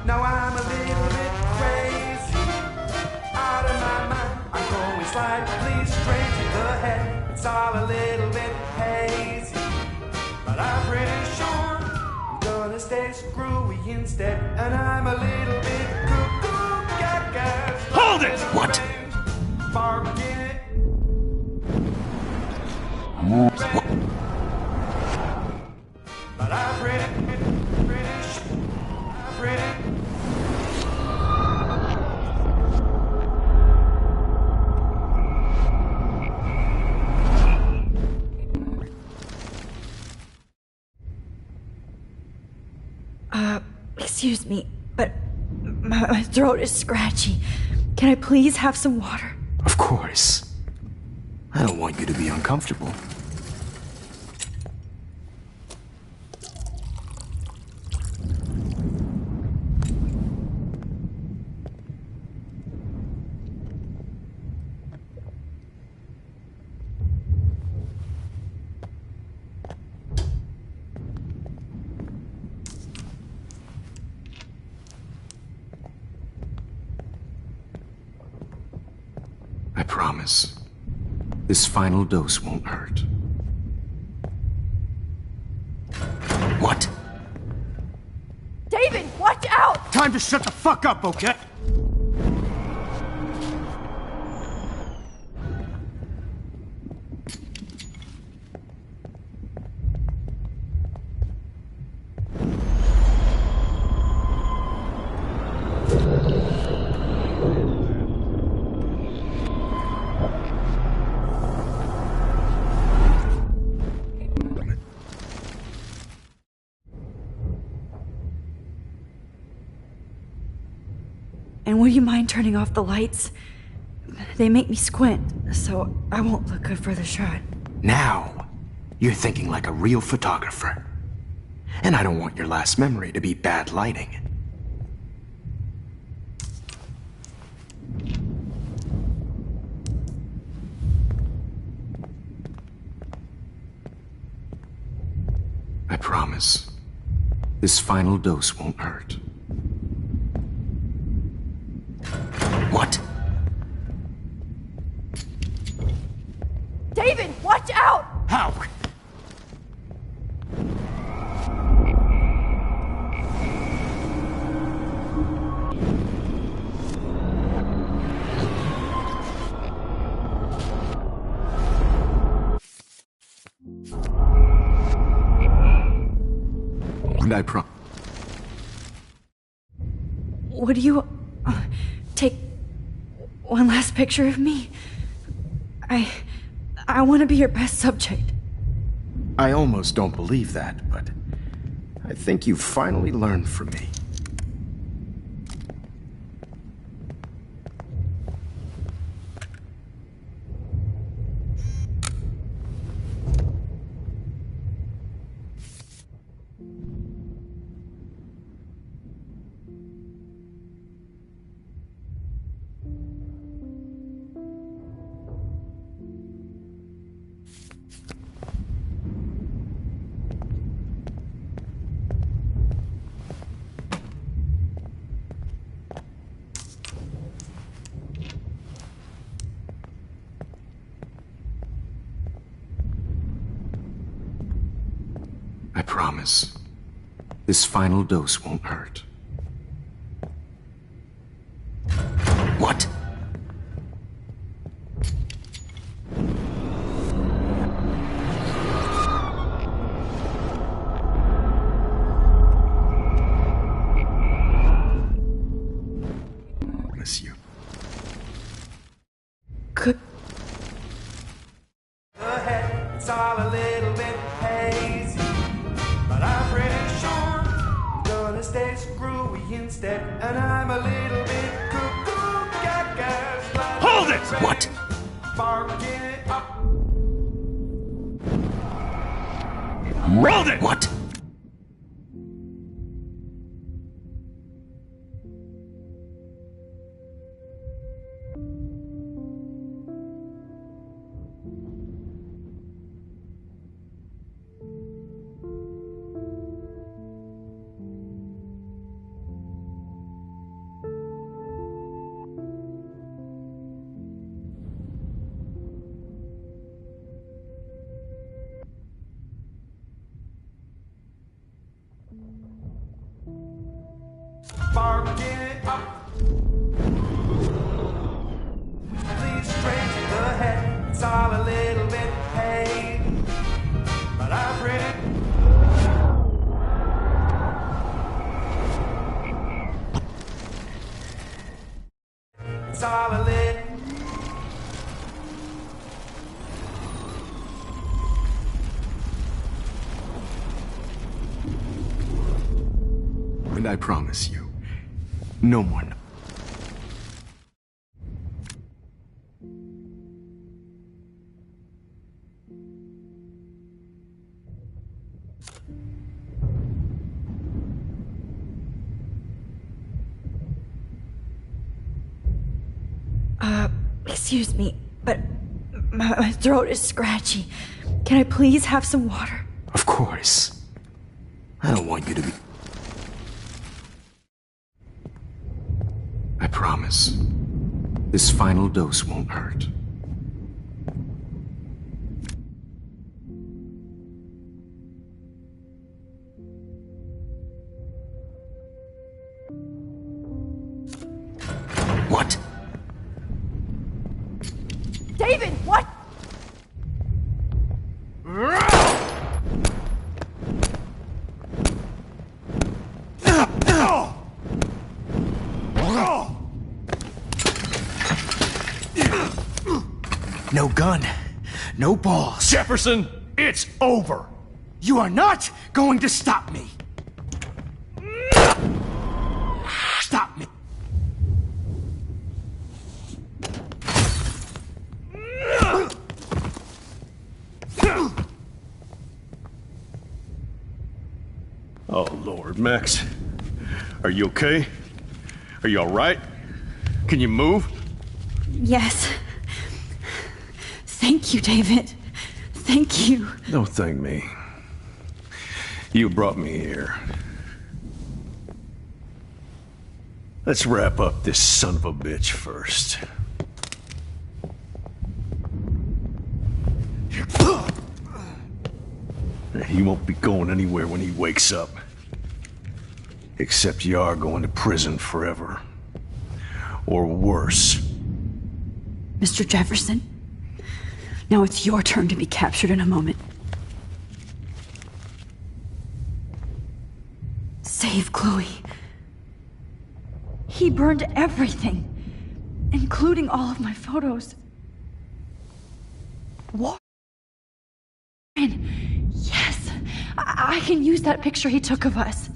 Now I'm a little bit crazy, out of my mind. I'm going slightly straight to the head. It's all a little bit hazy, but I'm pretty sure I'm gonna stay screwy instead. And I'm a little bit cuckoo, gaga. Hold it! What? Barking it. But I'm pretty Excuse me, but my throat is scratchy. Can I please have some water? Of course. I don't want you to be uncomfortable. I promise, this final dose won't hurt. What? David, watch out! Time to shut the fuck up, okay? you mind turning off the lights? They make me squint, so I won't look good for the shot. Now, you're thinking like a real photographer. And I don't want your last memory to be bad lighting. I promise, this final dose won't hurt. What? David, watch out! How? And I promise. Would you take one last picture of me? I want to be your best subject. I almost don't believe that, but I think you've finally learned from me. I promise, this final dose won't hurt. What? Miss you. Good. It's all a little bit hazy, but I'm pretty sure I'm gonna stay screwy instead. And I'm a little bit cuckoo, gaga. Hold it! What? Barking up. Hold it! What? Barking up. Please straight to the head. It's all a little bit hazy, but I'm pretty. It's all a little. And I promise you, no more. Excuse me, but my throat is scratchy. Can I please have some water? Of course. I don't want you to be. I promise, this final dose won't hurt. What? David, what? No gun, no balls. Jefferson, it's over. You are not going to stop me. Stop me. Lord, Max. Are you okay? Are you alright? Can you move? Yes. Thank you, David. Thank you. Don't thank me. You brought me here. Let's wrap up this son of a bitch first. He won't be going anywhere when he wakes up. Except you are going to prison forever. Or worse. Mr. Jefferson, now it's your turn to be captured in a moment. Save Chloe. He burned everything, including all of my photos. Warren! Yes! I can use that picture he took of us.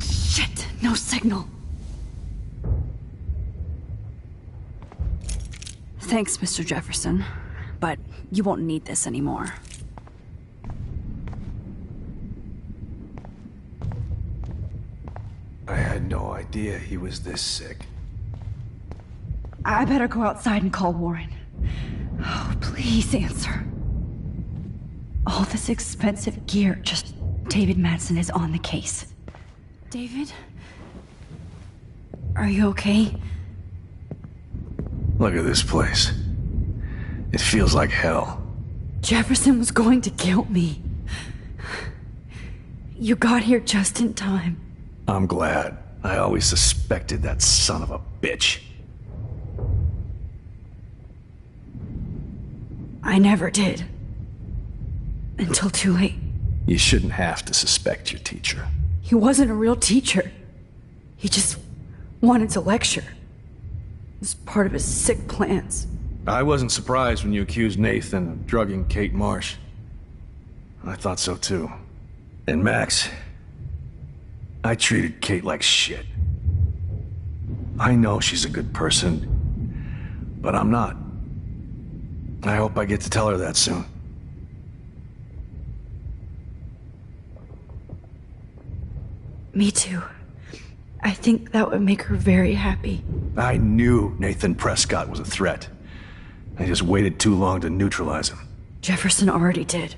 Shit, no signal. Thanks, Mr. Jefferson, but you won't need this anymore. I had no idea he was this sick. I better go outside and call Warren. Oh, please answer. All this expensive gear, just David Madsen is on the case. David? Are you okay? Look at this place. It feels like hell. Jefferson was going to kill me. You got here just in time. I'm glad. I always suspected that son of a bitch. I never did. Until too late. You shouldn't have to suspect your teacher. He wasn't a real teacher. He just wanted to lecture. It was part of his sick plans. I wasn't surprised when you accused Nathan of drugging Kate Marsh. I thought so too. And Max, I treated Kate like shit. I know she's a good person, but I'm not. I hope I get to tell her that soon. Me too. I think that would make her very happy. I knew Nathan Prescott was a threat. I just waited too long to neutralize him. Jefferson already did.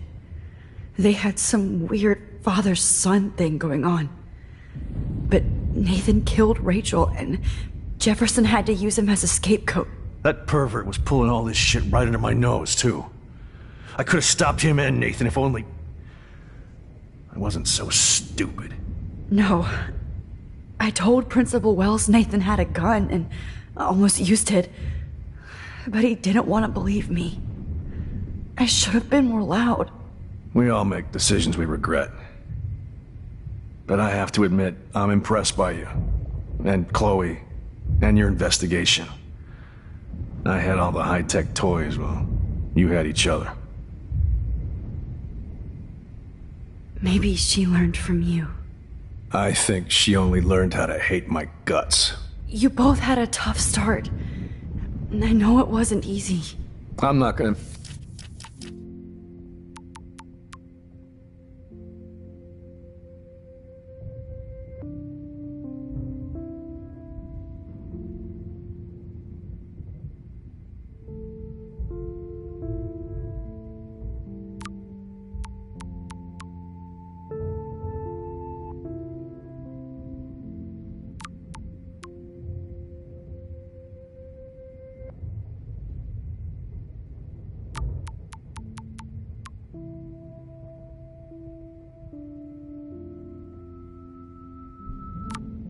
They had some weird father-son thing going on. But Nathan killed Rachel, and Jefferson had to use him as a scapegoat. That pervert was pulling all this shit right under my nose, too. I could have stopped him and Nathan if only I wasn't so stupid. No. I told Principal Wells Nathan had a gun and almost used it. But he didn't want to believe me. I should have been more loud. We all make decisions we regret. But I have to admit, I'm impressed by you. And Chloe. And your investigation. I had all the high-tech toys, well, you had each other. Maybe she learned from you. I think she only learned how to hate my guts. You both had a tough start. And I know it wasn't easy. I'm not gonna...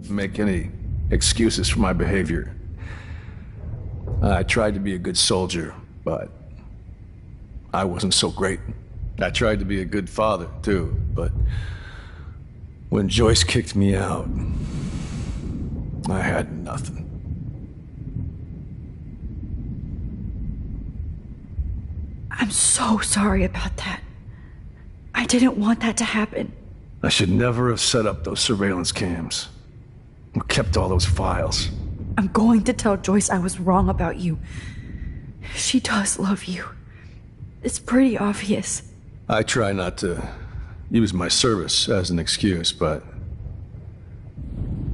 make any excuses for my behavior. I tried to be a good soldier, but I wasn't so great. I tried to be a good father, too, but when Joyce kicked me out, I had nothing. I'm so sorry about that. I didn't want that to happen. I should never have set up those surveillance cams. Or kept all those files. I'm going to tell Joyce I was wrong about you. She does love you. It's pretty obvious. I try not to use my service as an excuse, but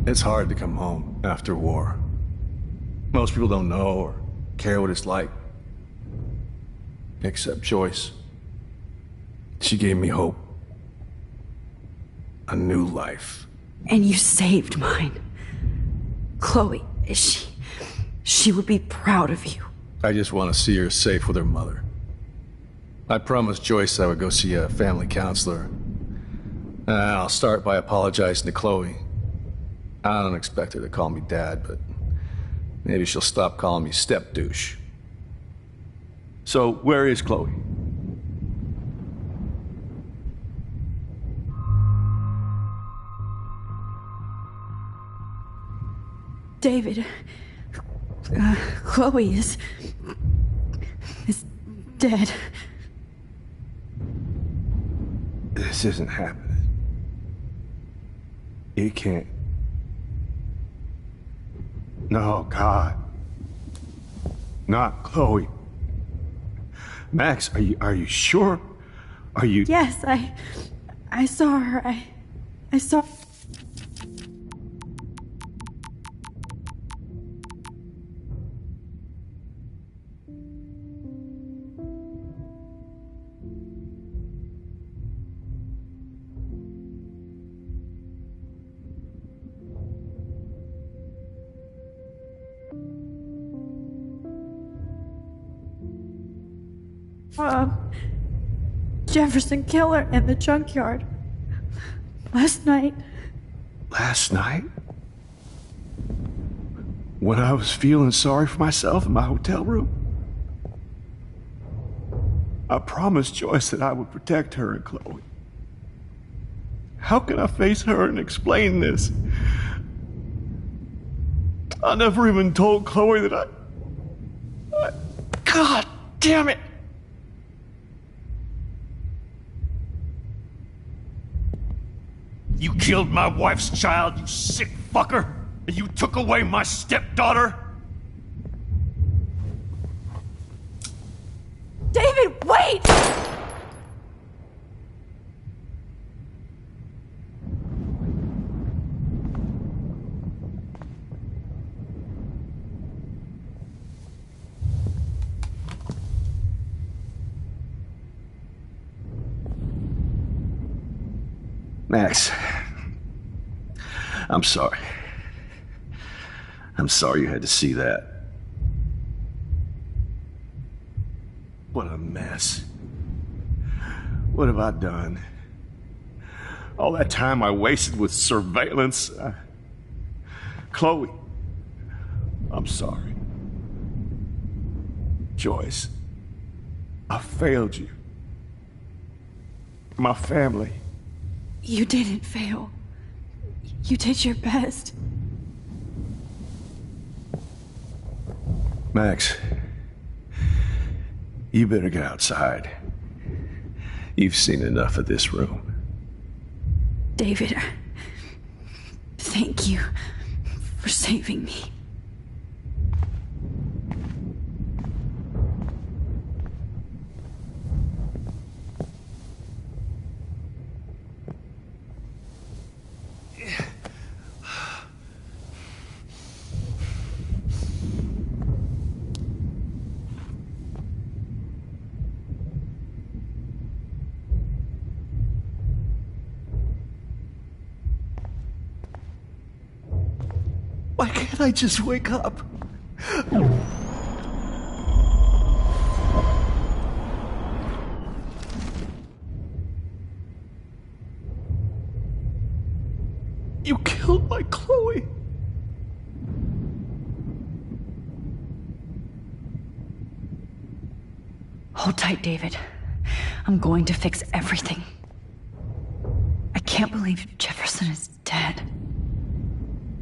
it's hard to come home after war. Most people don't know or care what it's like. Except Joyce. She gave me hope. A new life. And you saved mine. Chloe, she would be proud of you. I just want to see her safe with her mother. I promised Joyce I would go see a family counselor. And I'll start by apologizing to Chloe. I don't expect her to call me Dad, but maybe she'll stop calling me step douche. So, where is Chloe? David, Chloe is dead. This isn't happening. It can't. No, God. Not Chloe. Max, are you sure? Are you... Yes, I saw her. I saw... Jefferson Killer in the junkyard. Last night. Last night? When I was feeling sorry for myself in my hotel room? I promised Joyce that I would protect her and Chloe. How can I face her and explain this? I never even told Chloe that I... God damn it! You killed my wife's child, you sick fucker! And you took away my stepdaughter? David, wait! Max, I'm sorry. I'm sorry you had to see that. What a mess. What have I done? All that time I wasted with surveillance. Chloe, I'm sorry. Joyce, I failed you. My family. You didn't fail. You did your best. Max, you better get outside. You've seen enough of this room. David, thank you for saving me. Why can't I just wake up? You killed my Chloe. Hold tight, David. I'm going to fix everything. I can't believe Jefferson is dead.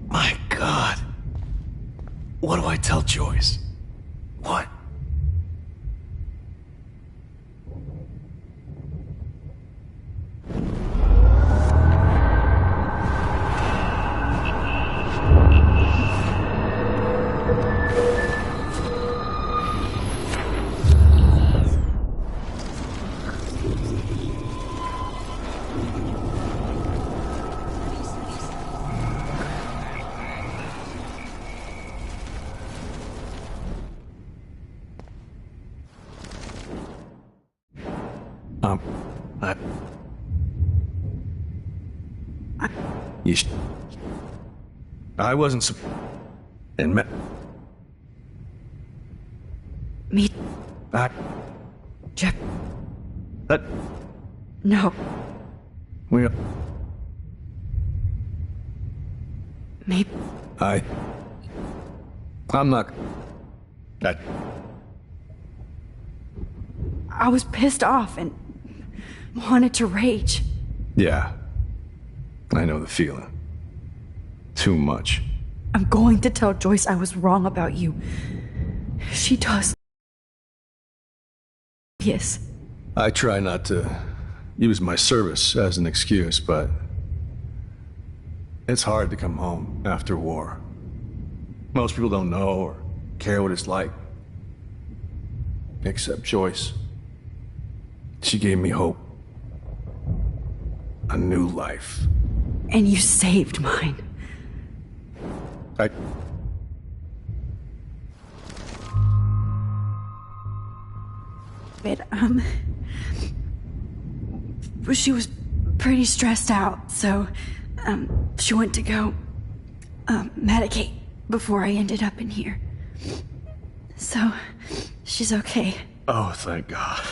My God. What do I tell Joyce? What? I wasn't and Me. Jeff. That. No. We. Maybe. I'm not. I was pissed off and wanted to rage. Yeah. I know the feeling. Too much. I'm going to tell Joyce I was wrong about you. She does. Yes. I try not to use my service as an excuse, but it's hard to come home after war. Most people don't know or care what it's like. Except Joyce. She gave me hope. A new life. And you saved mine. But, she was pretty stressed out, so, she went to go, medicate before I ended up in here. So, she's okay. Oh, thank God.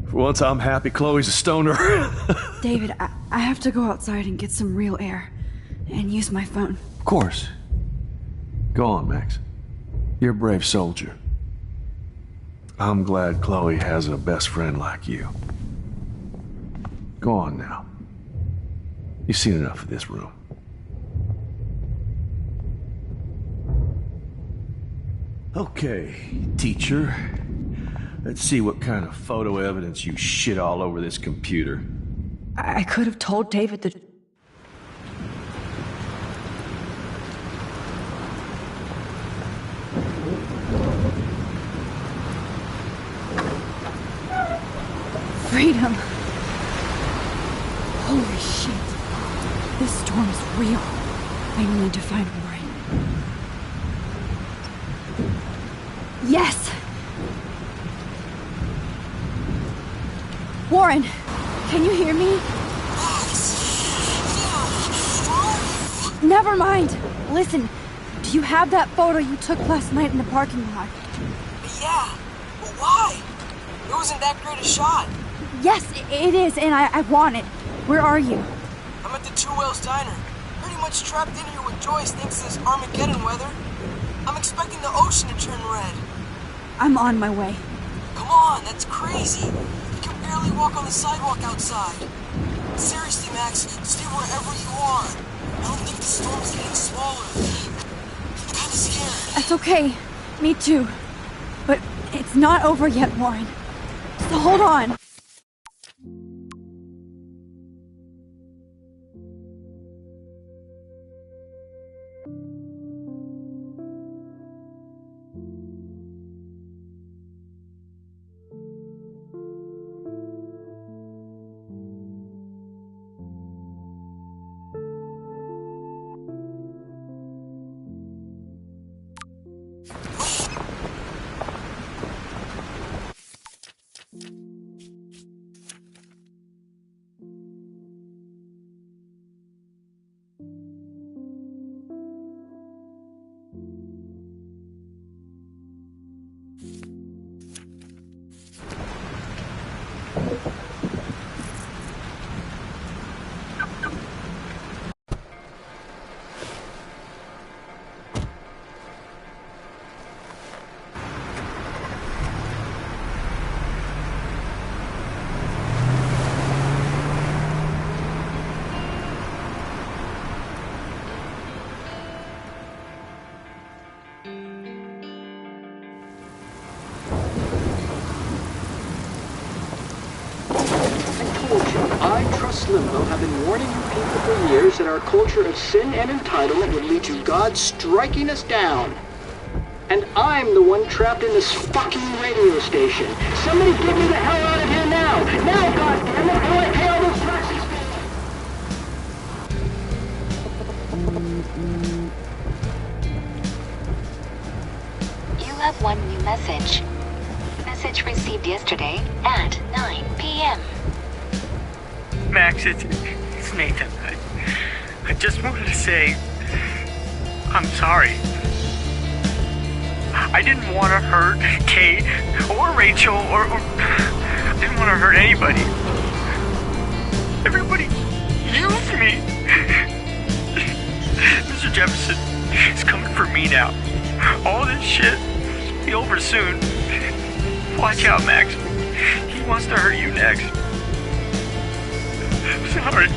For once I'm happy Chloe's a stoner. David, I have to go outside and get some real air. And use my phone. Of course. Go on, Max. You're a brave soldier. I'm glad Chloe has a best friend like you. Go on now. You've seen enough of this room. Okay, teacher. Let's see what kind of photo evidence you shit all over this computer. I could have told David that... Freedom. Holy shit. This storm is real. I need to find Warren. Yes! Warren, can you hear me? Never mind. Listen, do you have that photo you took last night in the parking lot? Yeah, but why? It wasn't that great a shot. Yes, it is, and I want it. Where are you? I'm at the Two Whales Diner. Pretty much trapped in here with Joyce thanks to this Armageddon weather. I'm expecting the ocean to turn red. I'm on my way. Come on, that's crazy. You can barely walk on the sidewalk outside. Seriously, Max, stay wherever you are. I don't think the storm's getting smaller. I'm kinda scared. That's okay. Me too. But it's not over yet, Warren. So hold on. Limbo have been warning you people for years that our culture of sin and entitlement would lead to God striking us down. And I'm the one trapped in this fucking radio station. Somebody get me the hell out of here now! Now, goddammit, how do I pay all those taxes? You have one new message. Message received yesterday at 9 p.m. Max, it's Nathan. I just wanted to say I'm sorry. I didn't want to hurt Kate or Rachel or I didn't want to hurt anybody. Everybody used me. Mr. Jefferson is coming for me now. All this shit will be over soon. Watch out, Max. He wants to hurt you next. Sorry.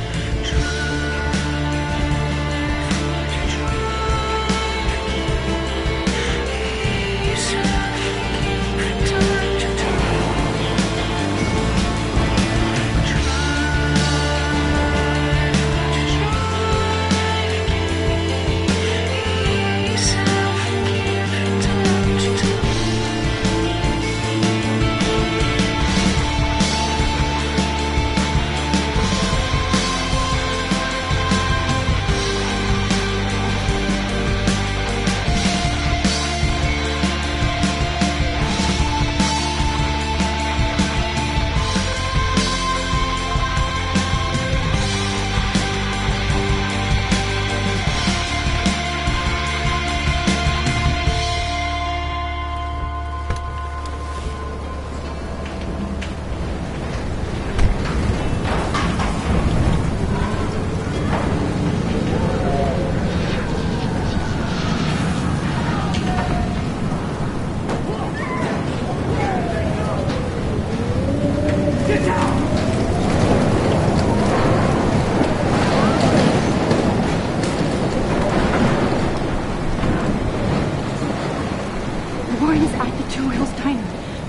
Warren's at the Two Wheels Diner,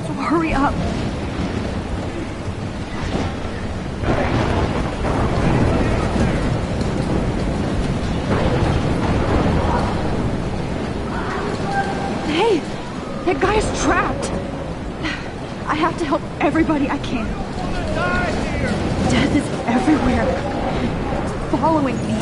so hurry up. Hey, that guy's trapped. I have to help everybody I can. Death is everywhere. It's following me.